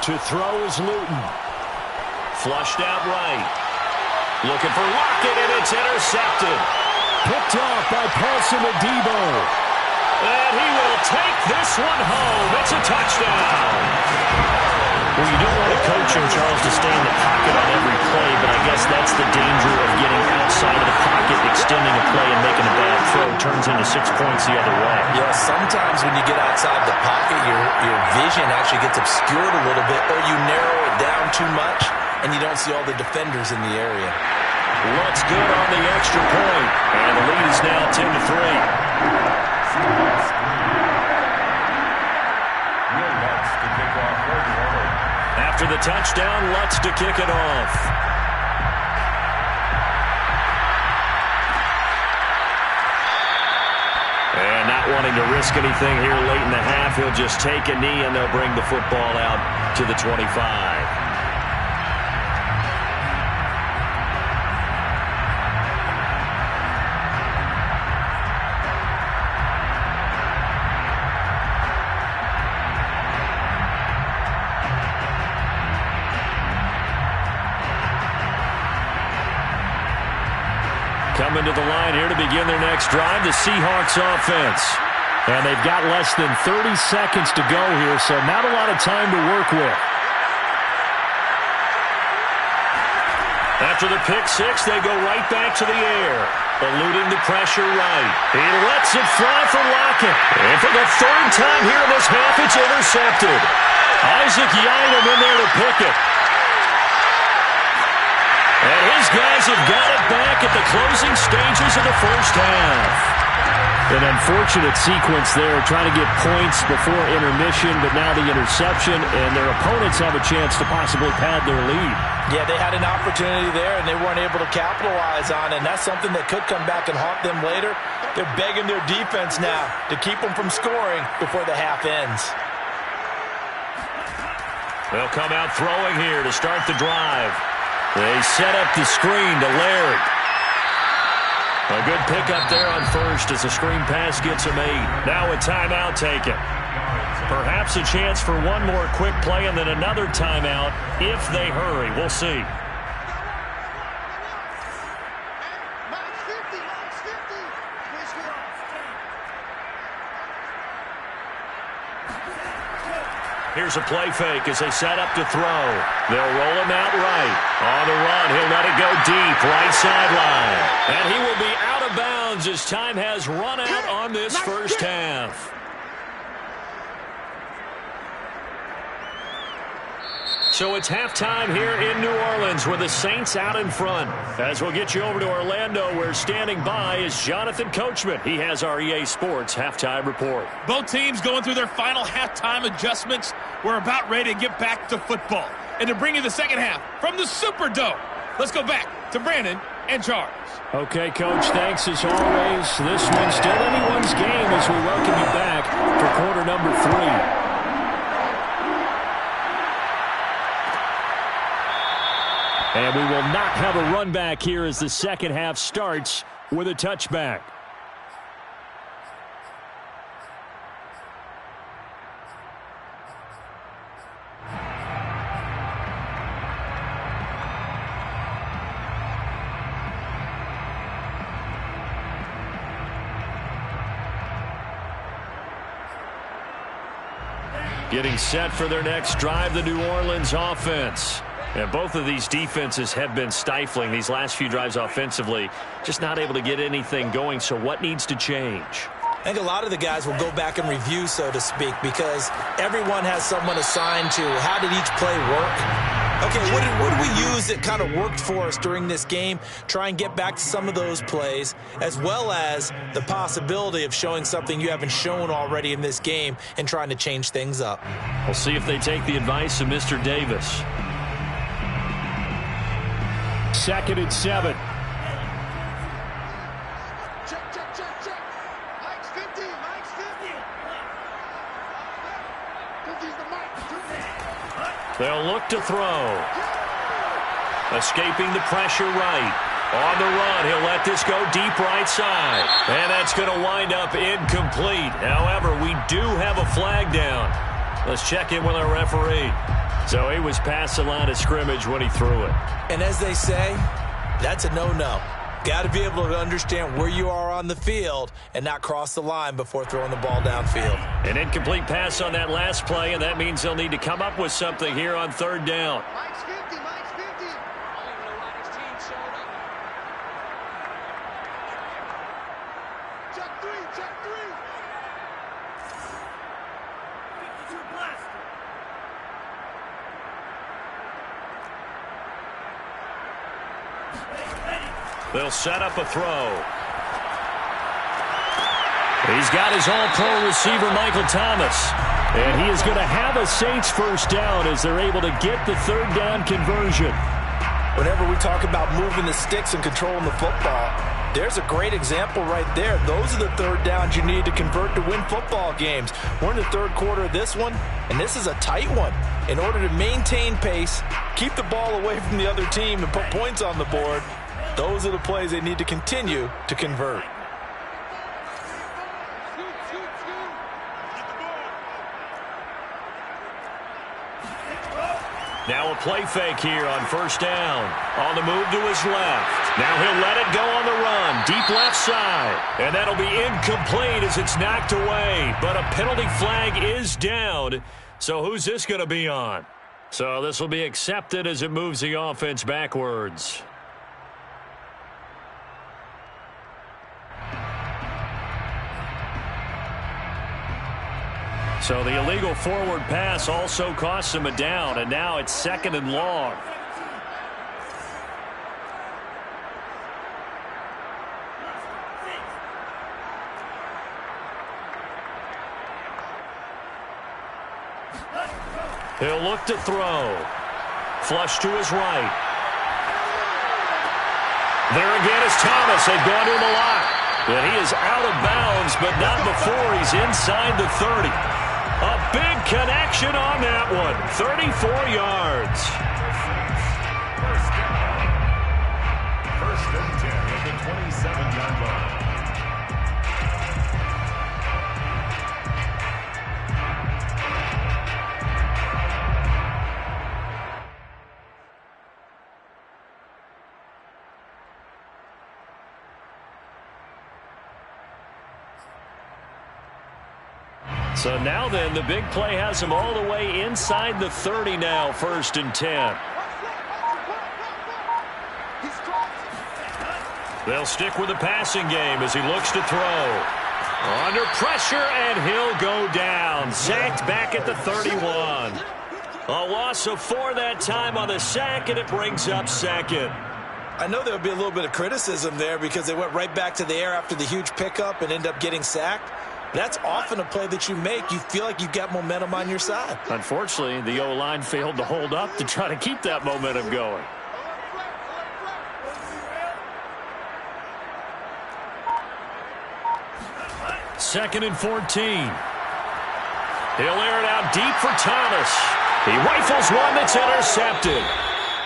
To throw is Luton. Flushed out right. Looking for Lockett, and it's intercepted. Picked off by Paulson Adebo. And he will take this one home. It's a touchdown. Well, you don't want a coach in Charles to stay in the pocket on every play, but I guess that's the danger of getting outside of the pocket, extending a play and making a bad throw. Turns into 6 points the other way. Yeah, sometimes when you get outside the pocket, your vision actually gets obscured a little bit, or you narrow it down too much, and you don't see all the defenders in the area. Looks good on the extra point, and the lead is now 10-3. After the touchdown, Lutz to kick it off. And not wanting to risk anything here late in the half, he'll just take a knee and they'll bring the football out to the 25. Coming to the line here to begin their next drive, the Seahawks offense. And they've got less than 30 seconds to go here, so not a lot of time to work with. After the pick six, they go right back to the air, eluding the pressure right. He lets it fly for Lockett. And for the third time here in this half, it's intercepted. Isaac Yiadom in there to pick it. And his guys have got it back at the closing stages of the first half. An unfortunate sequence there, trying to get points before intermission, but now the interception, and their opponents have a chance to possibly pad their lead. Yeah, they had an opportunity there, and they weren't able to capitalize on it, and that's something that could come back and haunt them later. They're begging their defense now to keep them from scoring before the half ends. They'll come out throwing here to start the drive. They set up the screen to Laird. A good pickup there on first as the screen pass gets him 8. Now a timeout taken. Perhaps a chance for one more quick play and then another timeout if they hurry. We'll see. Here's a play fake as they set up to throw. They'll roll him out right. On the run, he'll let it go deep, right sideline. And he will be out of bounds as time has run out on this first half. So it's halftime here in New Orleans with the Saints out in front. As we'll get you over to Orlando, where standing by is Jonathan Coachman. He has our EA Sports halftime report. Both teams going through their final halftime adjustments. We're about ready to get back to football. And to bring you the second half from the Superdome, let's go back to Brandon and Charles. Okay, Coach, thanks as always. This one's still anyone's game as we welcome you back for quarter number 3. And we will not have a run back here as the second half starts with a touchback. Getting set for their next drive, the New Orleans offense. And both of these defenses have been stifling these last few drives offensively. Just not able to get anything going, so what needs to change? I think a lot of the guys will go back and review, so to speak, because everyone has someone assigned to how did each play work. Okay, what did we use that kind of worked for us during this game? Try and get back to some of those plays, as well as the possibility of showing something you haven't shown already in this game and trying to change things up. We'll see if they take the advice of Mr. Davis. 2nd and 7. Check. Mike's 50. Mike's 50. 50's the Mike. They'll look to throw. Escaping the pressure right. On the run, he'll let this go deep right side. And that's going to wind up incomplete. However, we do have a flag down. Let's check in with our referee. So he was past the line of scrimmage when he threw it. And as they say, that's a no-no. Got to be able to understand where you are on the field and not cross the line before throwing the ball downfield. An incomplete pass on that last play, and that means they'll need to come up with something here on 3rd down. Mike's 50. Mike's 50. I don't even know why this team showed up. Check 3. Check 3. 52 blast. They'll set up a throw. He's got his all-pro receiver, Michael Thomas. And he is going to have a Saints first down as they're able to get the 3rd down conversion. Whenever we talk about moving the sticks and controlling the football, there's a great example right there. Those are the 3rd downs you need to convert to win football games. We're in the 3rd quarter of this one, and this is a tight one. In order to maintain pace, keep the ball away from the other team, and put points on the board, those are the plays they need to continue to convert. Now a play fake here on 1st down. On the move to his left. Now he'll let it go on the run. Deep left side. And that'll be incomplete as it's knocked away. But a penalty flag is down. So who's this going to be on? So this will be accepted as it moves the offense backwards. So the illegal forward pass also costs him a down, and now it's 2nd and long. He'll look to throw. Flush to his right. There again is Thomas. They've gone to him a lot. And he is out of bounds, but not before he's inside the 30. A big connection on that one. 34 yards. First and 10 at the 27-yard line. So now then, the big play has him all the way inside the 30 now, 1st and 10. They'll stick with the passing game as he looks to throw. Under pressure, and he'll go down. Sacked back at the 31. A loss of 4 that time on the sack, and it brings up 2nd. I know there'll be a little bit of criticism there because they went right back to the air after the huge pickup and ended up getting sacked. That's often a play that you make. You feel like you've got momentum on your side. Unfortunately, the O-line failed to hold up to try to keep that momentum going. Second and 14. He'll air it out deep for Thomas. He rifles one that's intercepted.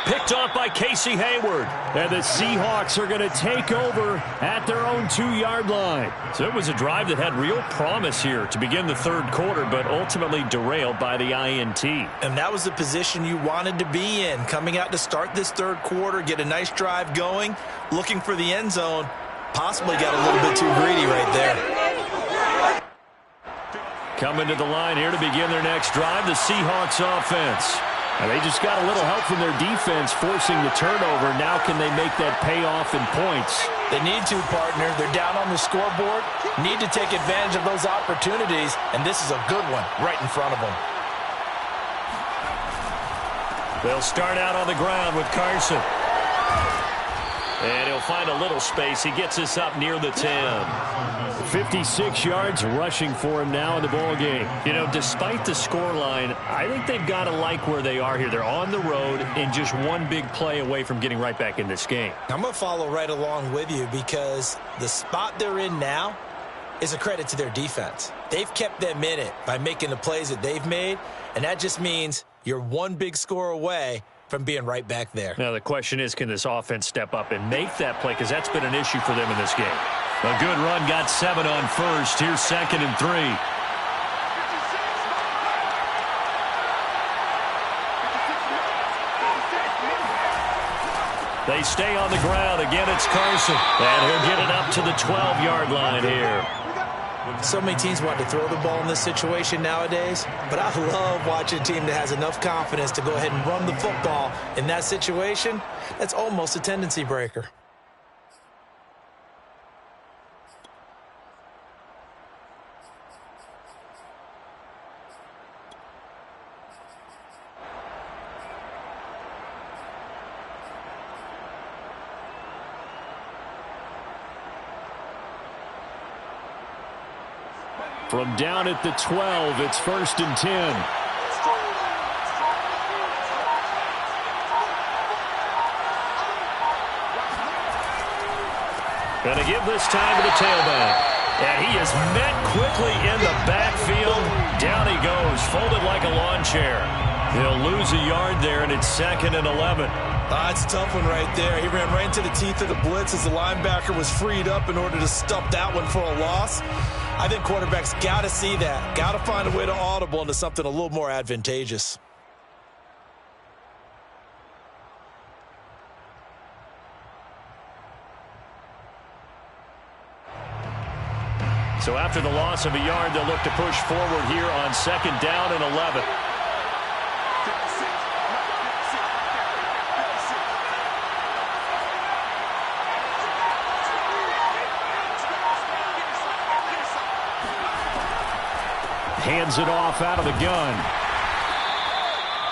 Picked off by Casey Hayward. And the Seahawks are going to take over at their own 2-yard line. So it was a drive that had real promise here to begin the 3rd quarter, but ultimately derailed by the INT. And that was the position you wanted to be in. Coming out to start this 3rd quarter, get a nice drive going, looking for the end zone. Possibly got a little bit too greedy right there. Coming to the line here to begin their next drive, the Seahawks offense. And they just got a little help from their defense forcing the turnover. Now can they make that payoff in points? They need to, partner. They're down on the scoreboard. Need to take advantage of those opportunities, and this is a good one right in front of them. They'll start out on the ground with Carson. And he'll find a little space. He gets us up near the 10. 56 yards rushing for him now in the ball game. You know, despite the scoreline, I think they've got to like where they are here. They're on the road and just one big play away from getting right back in this game. I'm going to follow right along with you because the spot they're in now is a credit to their defense. They've kept them in it by making the plays that they've made, and that just means you're one big score away from being right back there. Now the question is, can this offense step up and make that play? Because that's been an issue for them in this game. A good run, got 7 on first. Here's 2nd and 3. They stay on the ground. Again, it's Carson. And he'll get it up to the 12-yard line here. So many teams want to throw the ball in this situation nowadays, but I love watching a team that has enough confidence to go ahead and run the football in that situation. That's almost a tendency breaker. From down at the 12, it's 1st and 10. Going to give this time to the tailback. And he is met quickly in the backfield. Down he goes, folded like a lawn chair. He'll lose a yard there, and it's 2nd and 11. That's a tough one right there. He ran right into the teeth of the blitz as the linebacker was freed up in order to stop that one for a loss. I think quarterbacks got to see that. Got to find a way to audible into something a little more advantageous. So after the loss of a yard, they'll look to push forward here on 2nd down and 11. Hands it off out of the gun.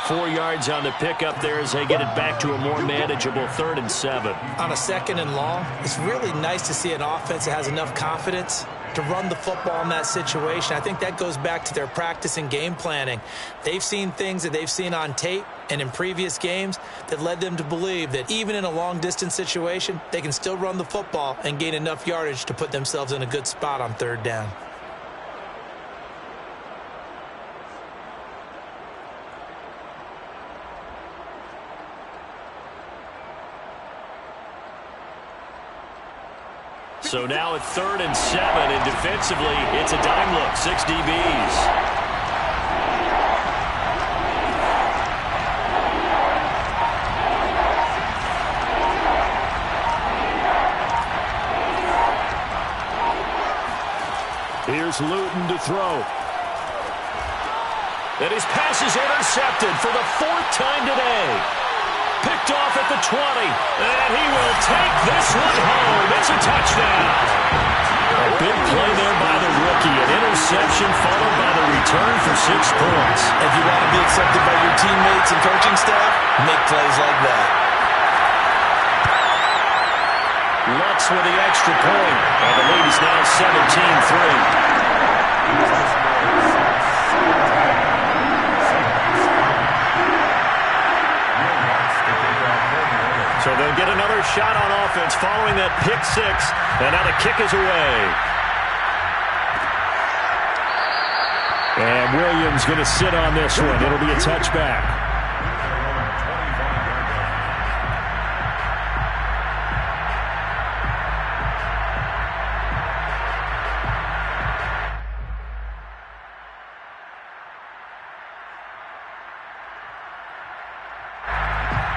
4 yards on the pickup there as they get it back to a more manageable 3rd and 7. On a 2nd and long, it's really nice to see an offense that has enough confidence to run the football in that situation. I think that goes back to their practice and game planning. They've seen things that they've seen on tape and in previous games that led them to believe that even in a long-distance situation, they can still run the football and gain enough yardage to put themselves in a good spot on 3rd down. So now at 3rd and 7, and defensively, it's a dime look, 6 DBs. Here's Luton to throw. And his pass is intercepted for the 4th time today. Picked off at the 20, and he will take this one home. It's a touchdown. A big play there by the rookie. An interception followed by the return for 6 points. If you want to be accepted by your teammates and coaching staff, make plays like that. Lutz with the extra point. And the lead is now 17-3. So they'll get another shot on offense following that pick 6. And now the kick is away. And Williams going to sit on this one. It'll be a touchback.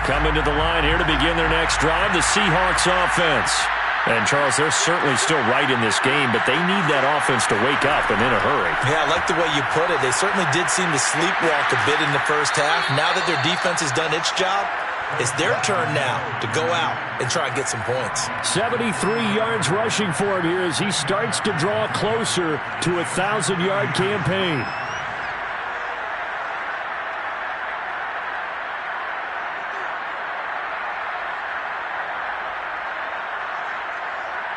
Coming to the line here to begin their next drive, the Seahawks offense. And, Charles, they're certainly still right in this game, but they need that offense to wake up and in a hurry. Yeah, I like the way you put it. They certainly did seem to sleepwalk a bit in the first half. Now that their defense has done its job, it's their turn now to go out and try and get some points. 73 yards rushing for him here as he starts to draw closer to a 1,000-yard campaign.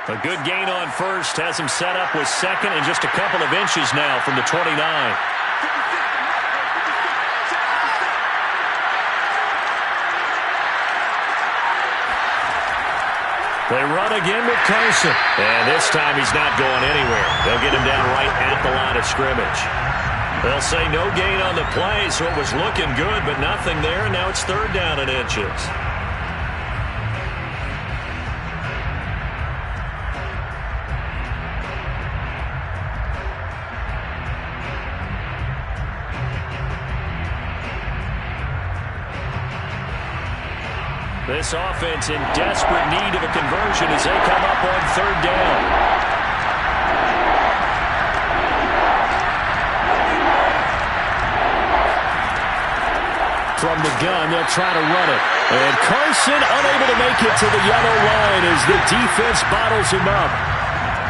A good gain on first has him set up with second and just a couple of inches now from the 29. They run again with Carson. And this time he's not going anywhere. They'll get him down right at the line of scrimmage. They'll say no gain on the play, so it was looking good, but nothing there, and now it's third down and inches. This offense in desperate need of a conversion as they come up on third down. From the gun, they'll try to run it. And Carson unable to make it to the yellow line as the defense bottles him up.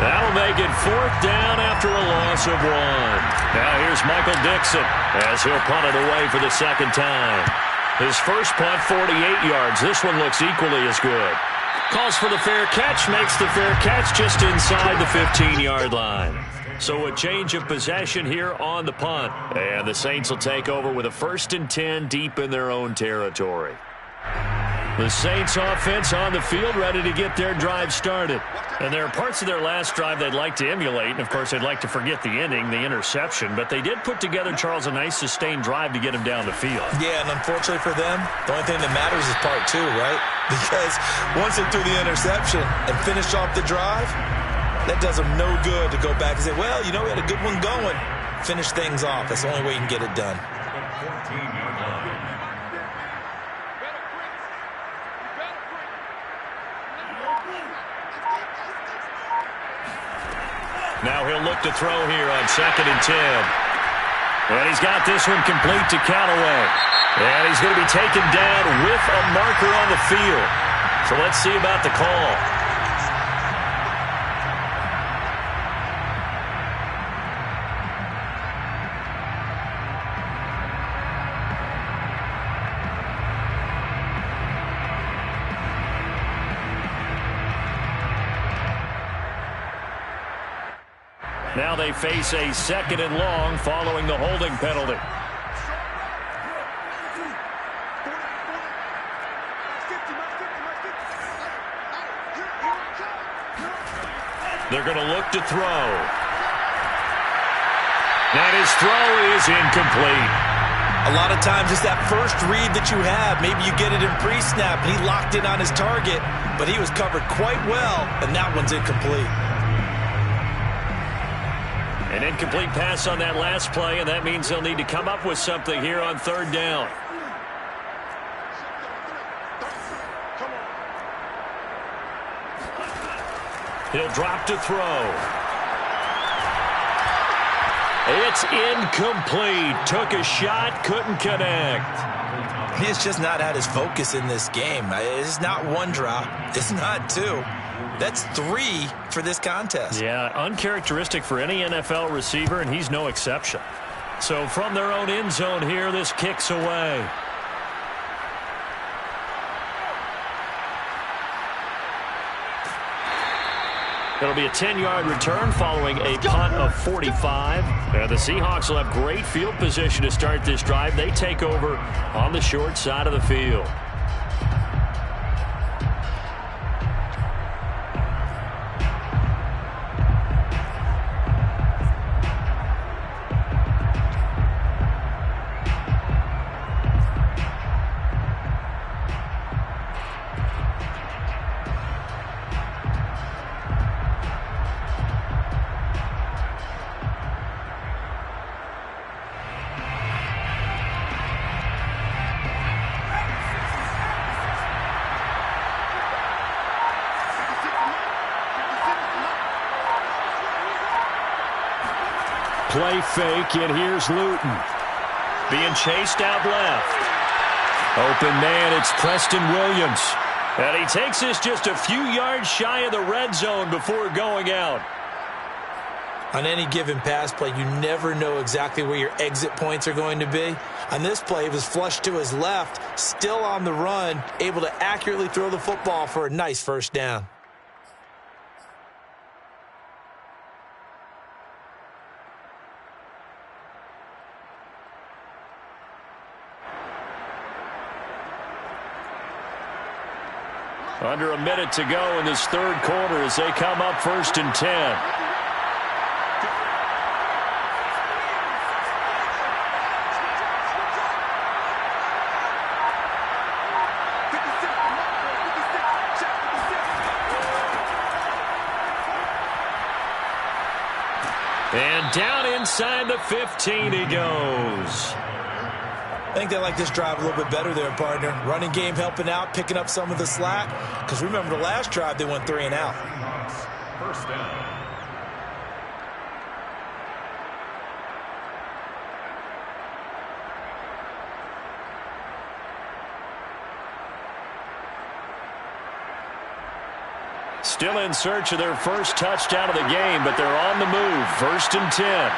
That'll make it fourth down after a loss of 1. Now here's Michael Dixon as he'll punt it away for the second time. His first punt, 48 yards. This one looks equally as good. Calls for the fair catch, makes the fair catch just inside the 15-yard line. So a change of possession here on the punt. And the Saints will take over with a 1st and 10 deep in their own territory. The Saints offense on the field ready to get their drive started. And there are parts of their last drive they'd like to emulate. And, of course, they'd like to forget the ending, the interception. But they did put together, Charles, a nice sustained drive to get him down the field. Yeah, and unfortunately for them, the only thing that matters is part 2, right? Because once they threw the interception and finished off the drive, that does them no good to go back and say, well, you know, we had a good one going. Finish things off. That's the only way you can get it done. Now he'll look to throw here on 2nd and 10. And he's got this one complete to Callaway. And he's going to be taken down with a marker on the field. So let's see about the call. Now they face a 2nd and long following the holding penalty. They're going to look to throw. And his throw is incomplete. A lot of times it's that first read that you have. Maybe you get it in pre-snap, and he locked in on his target, but he was covered quite well, and that one's incomplete. An incomplete pass on that last play, and that means they'll need to come up with something here on third down. He'll drop to throw. It's incomplete. Took a shot, couldn't connect. He's just not had his focus in this game. It's not one drop. It's not 2. That's 3 for this contest. Yeah, uncharacteristic for any NFL receiver, and he's no exception. So from their own end zone here, this kicks away. It'll be a 10-yard return following a punt of 45. And the Seahawks will have great field position to start this drive. They take over on the short side of the field. play fake, and here's Luton. Being chased out left. Open man, it's Preston Williams. And he takes this just a few yards shy of the red zone before going out. On any given pass play, you never know exactly where your exit points are going to be. On this play, it was flushed to his left, still on the run, able to accurately throw the football for a nice first down. Under a minute to go in this third quarter as they come up 1st and 10. And down inside the 15 he goes. I think they like this drive a little bit better there, partner. Running game helping out, picking up some of the slack. Because remember the last drive, they went 3 and out. First down. Still in search of their first touchdown of the game, but they're on the move. 1st and 10.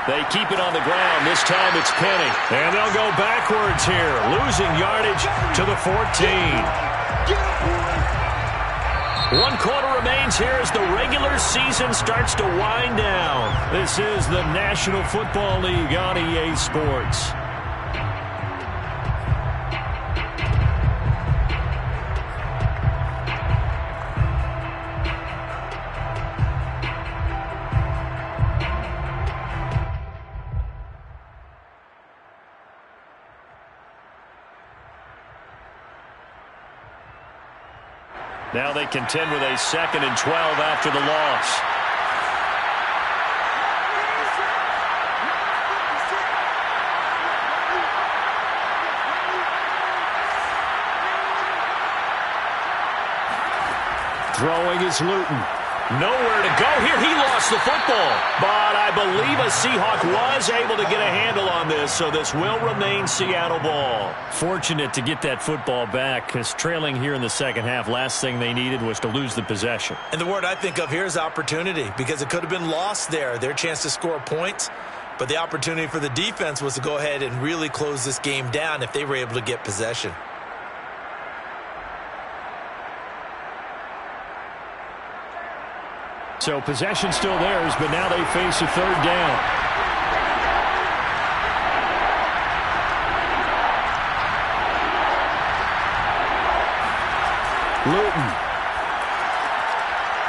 They keep it on the ground. This time it's Penny. And they'll go backwards here, losing yardage to the 14. 1 quarter remains here as the regular season starts to wind down. This is the National Football League on EA Sports. Now they contend with a 2nd and 12 after the loss. Throwing is Luton. Nowhere to go here. He lost the football. But I believe a Seahawk was able to get a handle on this, so this will remain Seattle ball. Fortunate to get that football back, because trailing here in the second half, last thing they needed was to lose the possession. And the word I think of here is opportunity, because it could have been lost there. Their chance to score points, but the opportunity for the defense was to go ahead and really close this game down if they were able to get possession. So possession still theirs, but now they face a 3rd down. Luton.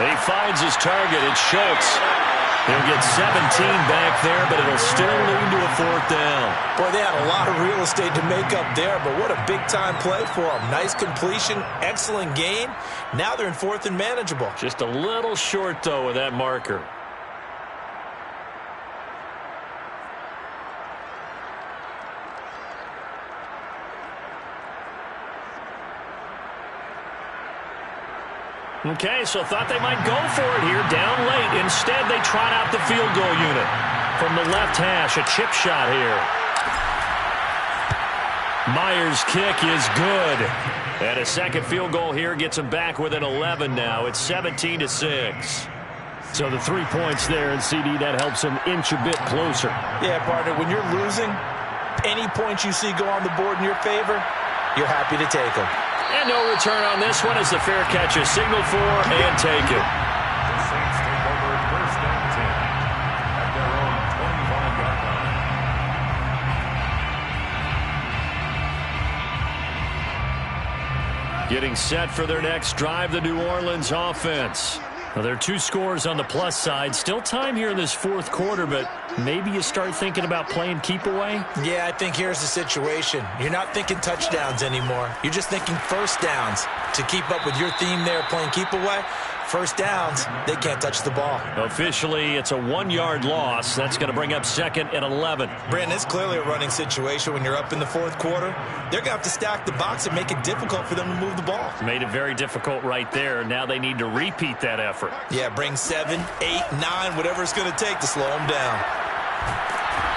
He finds his target. It's Schultz. He'll get 17 back there, but it'll still lead to a 4th down. Boy, they had a lot of real estate to make up there, but what a big-time play for them. Nice completion, excellent game. Now they're in 4th and manageable. Just a little short, though, with that marker. Okay, so thought they might go for it here, down late. Instead, they trot out the field goal unit. From the left hash, a chip shot here. Myers' kick is good. And a second field goal here gets them back within 11 now. It's 17-6. So the 3 points there, and CD, that helps them inch a bit closer. Yeah, partner, when you're losing, any points you see go on the board in your favor, you're happy to take them. And no return on this one as the fair catch is signaled for and taken. The Saints take over 1st and 10 at their own 25-yard line. Getting set for their next drive, the New Orleans offense. Well, there are 2 scores on the plus side. Still time here in this 4th quarter, but maybe you start thinking about playing keep away? Yeah, I think here's the situation. You're not thinking touchdowns anymore. You're just thinking first downs to keep up with your theme there, playing keep away. First downs, they can't touch the ball. Officially, it's a 1-yard loss. That's going to bring up 2nd and 11. Brandon, it's clearly a running situation when you're up in the 4th quarter. They're going to have to stack the box and make it difficult for them to move the ball. Made it very difficult right there. Now they need to repeat that effort. Yeah, bring 7, 8, 9, whatever it's going to take to slow them down.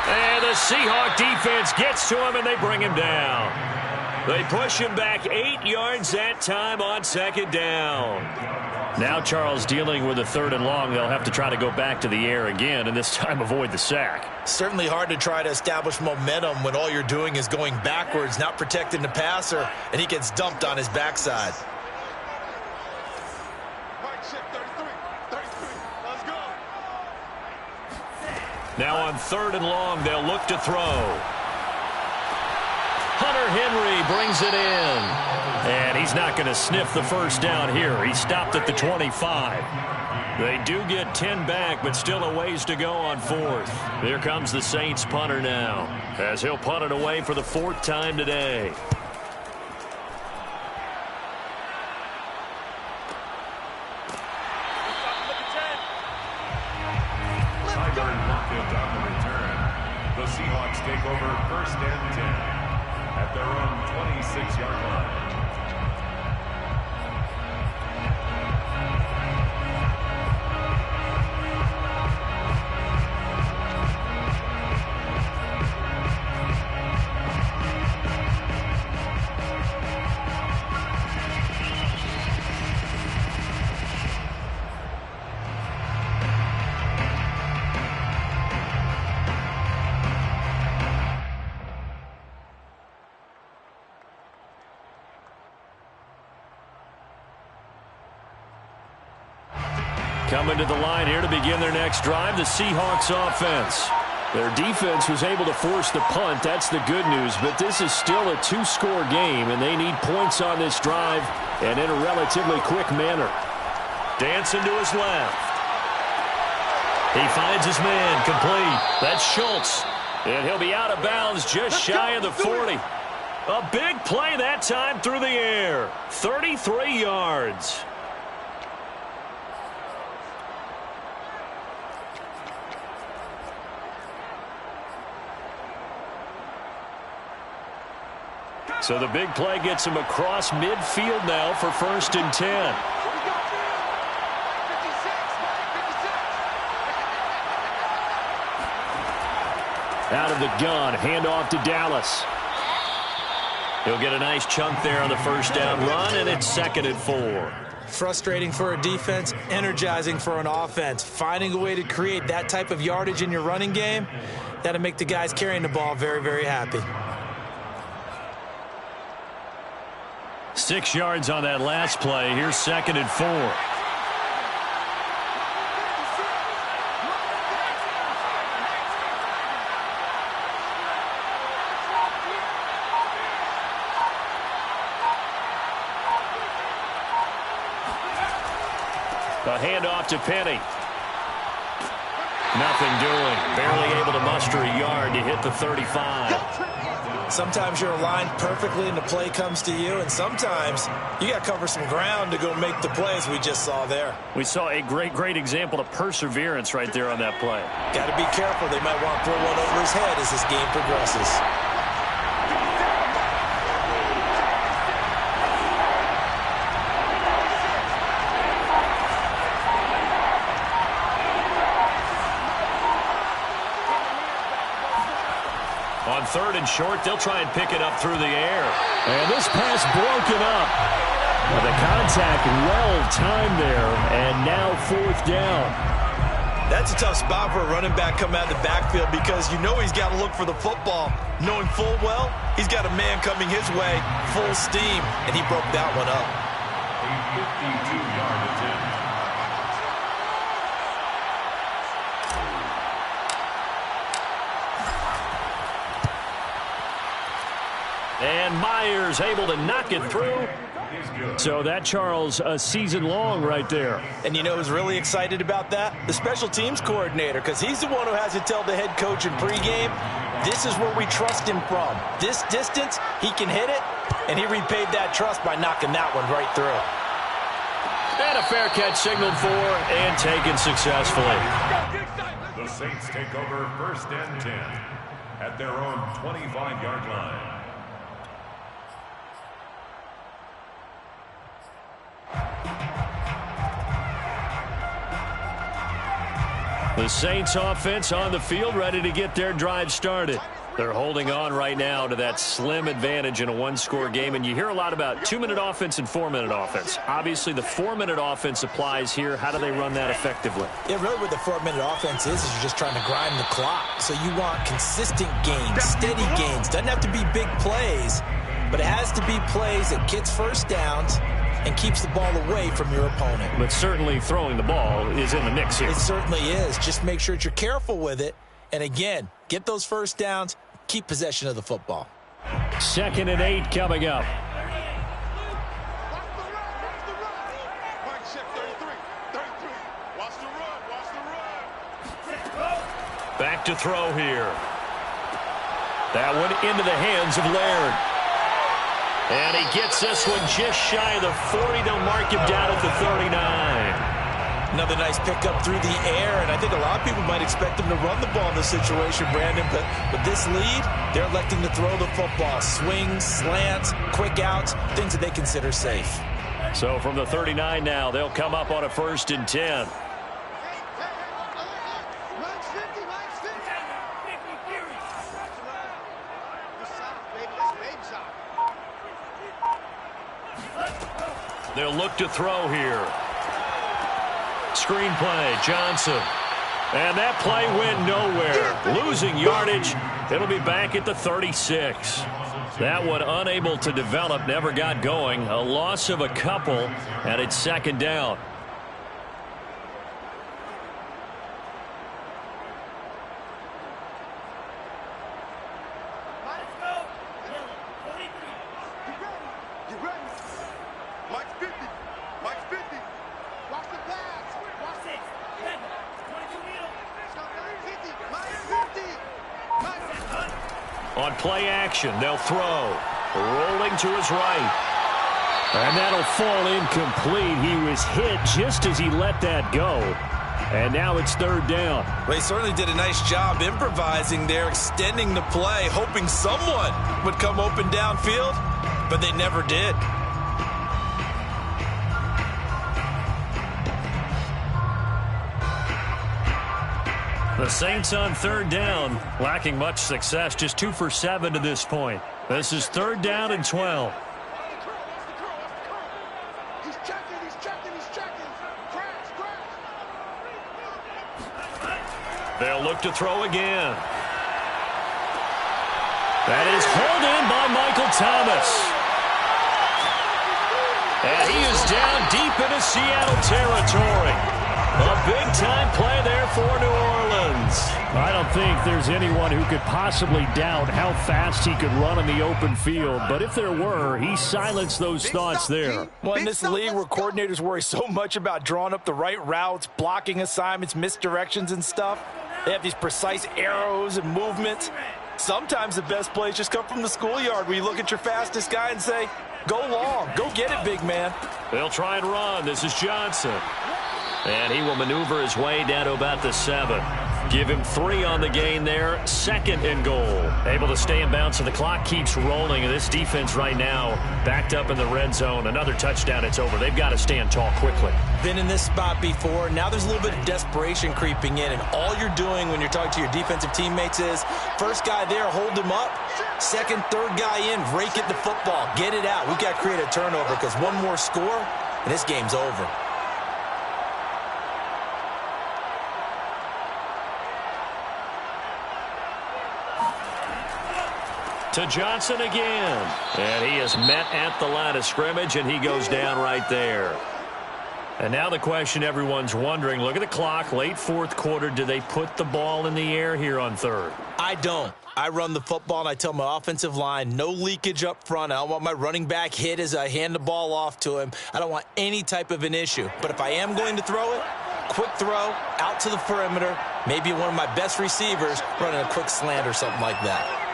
And the Seahawk defense gets to him, and they bring him down. They push him back 8 yards that time on 2nd down. Now Charles dealing with a 3rd and long. They'll have to try to go back to the air again, and this time avoid the sack. Certainly hard to try to establish momentum when all you're doing is going backwards, not protecting the passer, and he gets dumped on his backside. Now on 3rd and long, they'll look to throw. Hunter Henry brings it in. And he's not going to sniff the first down here. He stopped at the 25. They do get 10 back, but still a ways to go on 4th. Here comes the Saints punter now, as he'll punt it away for the 4th time today. The Seahawks take over 1st and 10 at their own 26-yard line. Coming to the line here to begin their next drive, the Seahawks offense. Their defense was able to force the punt. That's the good news, but this is still a 2-score game, and they need points on this drive and in a relatively quick manner. Dancing to his left. He finds his man complete. That's Schultz, and he'll be out of bounds just shy of the 40. A big play that time through the air. 33 yards. So the big play gets him across midfield now for 1st and 10. Out of the gun, handoff to Dallas. He'll get a nice chunk there on the 1st down run, and it's 2nd and 4. Frustrating for a defense, energizing for an offense. Finding a way to create that type of yardage in your running game, that'll make the guys carrying the ball very, very happy. 6 yards on that last play. Here's 2nd and 4. A handoff to Penny. Nothing doing. Barely able to muster a yard to hit the 35. Sometimes you're aligned perfectly and the play comes to you, and sometimes you got to cover some ground to go make the plays we just saw there. We saw a great example of perseverance right there on that play. Got to be careful. They might want to throw one over his head as this game progresses. On 3rd and short, they'll try and pick it up through the air. And this pass broken up. The contact well-timed there, and now 4th down. That's a tough spot for a running back coming out of the backfield because you know he's got to look for the football, knowing full well he's got a man coming his way, full steam, and he broke that one up. A 52-yard attempt. And Myers able to knock it through. So that, Charles, a season long right there. And you know who's really excited about that? The special teams coordinator, because he's the one who has to tell the head coach in pregame, this is where we trust him from. This distance, he can hit it, and he repaid that trust by knocking that one right through. And a fair catch signaled for and taken successfully. The Saints take over 1st and 10 at their own 25-yard line. The Saints offense on the field, ready to get their drive started. They're holding on right now to that slim advantage in a one-score game, and you hear a lot about 2-minute offense and 4-minute offense. Obviously, the 4-minute offense applies here. How do they run that effectively? Yeah, really what the 4-minute offense is you're just trying to grind the clock. So you want consistent gains, steady gains. Doesn't have to be big plays, but it has to be plays that gets first downs and keeps the ball away from your opponent. But certainly throwing the ball is in the mix here. It certainly is. Just make sure that you're careful with it. And again, get those first downs. Keep possession of the football. 2nd and 8 coming up. Back to throw here. That one into the hands of Laird. And he gets this one just shy of the 40. They'll mark him down at the 39. Another nice pickup through the air, and I think a lot of people might expect them to run the ball in this situation, Brandon, but with this lead, they're electing to throw the football. Swings, slants, quick outs, things that they consider safe. So from the 39 now, they'll come up on a 1st and 10. They'll look to throw here. Screen play, Johnson. And that play went nowhere. Losing yardage. It'll be back at the 36. That one unable to develop, never got going. A loss of a couple, and it's 2nd down. On play action, they'll throw. Rolling to his right. And that'll fall incomplete. He was hit just as he let that go. And now it's 3rd down. Well, he certainly did a nice job improvising there, extending the play, hoping someone would come open downfield, but they never did. The Saints on 3rd down, lacking much success, just 2 for 7 to this point. This is 3rd down and 12. He's checking. Crash. They'll look to throw again. That is hauled in by Michael Thomas. And he is down deep into Seattle territory. A big-time play there for New Orleans. I don't think there's anyone who could possibly doubt how fast he could run in the open field. But if there were, he silenced those thoughts there. Well, in this league where coordinators worry so much about drawing up the right routes, blocking assignments, misdirections and stuff, they have these precise arrows and movements. Sometimes the best plays just come from the schoolyard where you look at your fastest guy and say, go long, go get it, big man. They'll try and run. This is Johnson. And he will maneuver his way down to about the 7. Give him 3 on the gain there. 2nd and goal. Able to stay in bounds, and the clock keeps rolling. And this defense right now backed up in the red zone. Another touchdown, it's over. They've got to stand tall quickly. Been in this spot before. Now there's a little bit of desperation creeping in. And all you're doing when you're talking to your defensive teammates is, first guy there, hold him up. 2nd, 3rd guy in, rake at the football. Get it out. We've got to create a turnover because one more score, and this game's over. To Johnson again. And he is met at the line of scrimmage, and he goes down right there. And now the question everyone's wondering, look at the clock, late 4th quarter. Do they put the ball in the air here on 3rd? I don't. I run the football, and I tell my offensive line, no leakage up front. I don't want my running back hit as I hand the ball off to him. I don't want any type of an issue. But if I am going to throw it, quick throw, out to the perimeter, maybe one of my best receivers running a quick slant or something like that.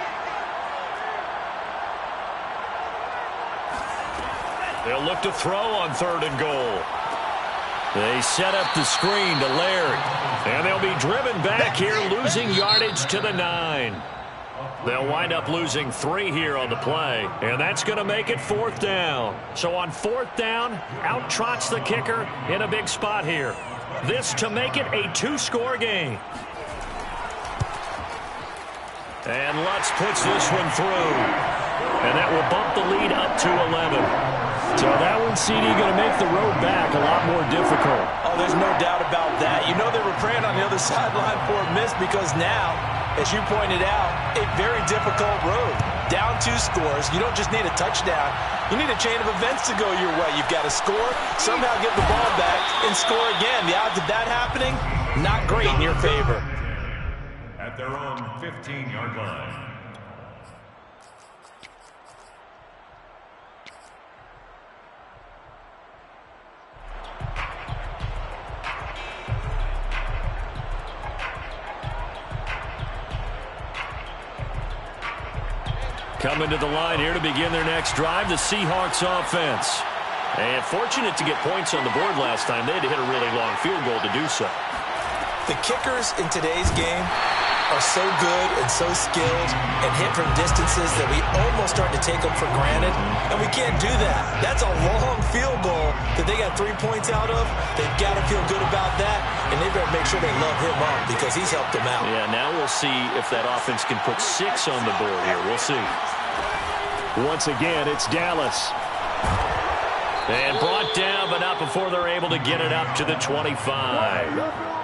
They'll look to throw on 3rd and goal. They set up the screen to Laird. And they'll be driven back here, losing yardage to the 9. They'll wind up losing 3 here on the play. And that's going to make it 4th down. So on 4th down, out trots the kicker in a big spot here. This to make it a 2-score game. And Lutz puts this one through. And that will bump the lead up to 11. So that one, CD, going to make the road back a lot more difficult. Oh, there's no doubt about that. You know they were praying on the other sideline for a miss because now, as you pointed out, a very difficult road. Down 2 scores. You don't just need a touchdown. You need a chain of events to go your way. You've got to score, somehow get the ball back, and score again. The odds of that happening, not great in your favor. At their own 15-yard line. Coming to the line here to begin their next drive, the Seahawks offense. And fortunate to get points on the board last time. They had to hit a really long field goal to do so. The kickers in today's game are so good and so skilled and hit from distances that we almost start to take them for granted, and we can't do that. That's a long field goal that they got 3 points out of. They've got to feel good about that, and they better make sure they love him up because he's helped them out. Yeah, now we'll see if that offense can put 6 on the board here. We'll see. Once again, it's Dallas. And brought down, but not before they're able to get it up to the 25.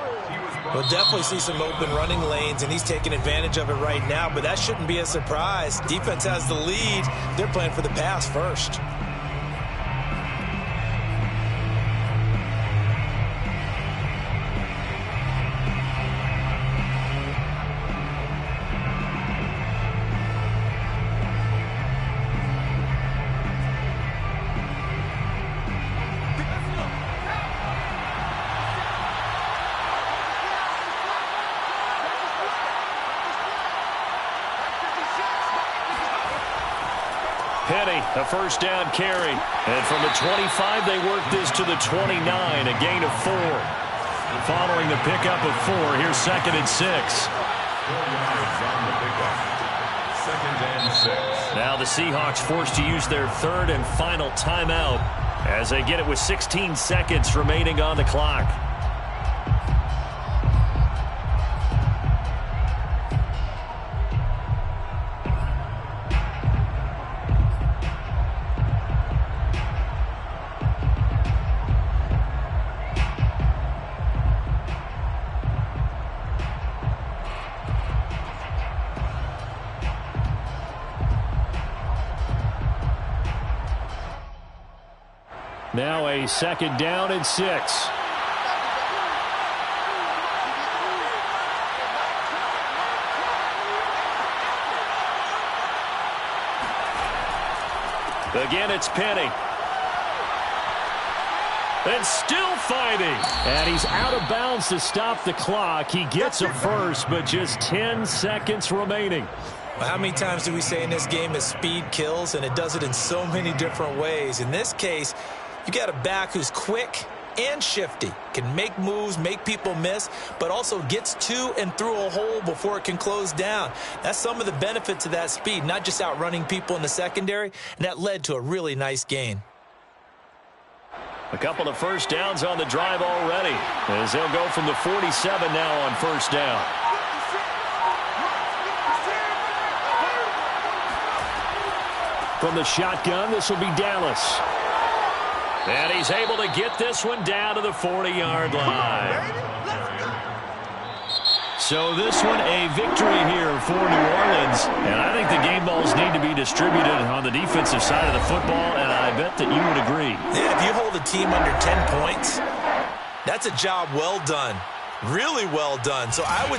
We'll definitely see some open running lanes, and he's taking advantage of it right now, but that shouldn't be a surprise. Defense has the lead. They're playing for the pass first. Penny, a first down carry. And from the 25, they work this to the 29, a gain of 4. Following the pickup of 4, here's 2nd and 6. Now the Seahawks forced to use their 3rd and final timeout as they get it with 16 seconds remaining on the clock. Now a 2nd down and 6. Again, it's Penny. And still fighting. And he's out of bounds to stop the clock. He gets a first, but just 10 seconds remaining. Well, how many times do we say in this game that speed kills, and it does it in so many different ways. In this case, you got a back who's quick and shifty, can make moves, make people miss, but also gets to and through a hole before it can close down. That's some of the benefits of that speed, not just outrunning people in the secondary, and that led to a really nice gain. A couple of first downs on the drive already, as they'll go from the 47 now on first down. From the shotgun, this will be Dallas. And he's able to get this one down to the 40-yard line. So this one a victory here for New Orleans. And I think the game balls need to be distributed on the defensive side of the football, and I bet that you would agree. Yeah, if you hold a team under 10 points, that's a job well done. Really well done. So I would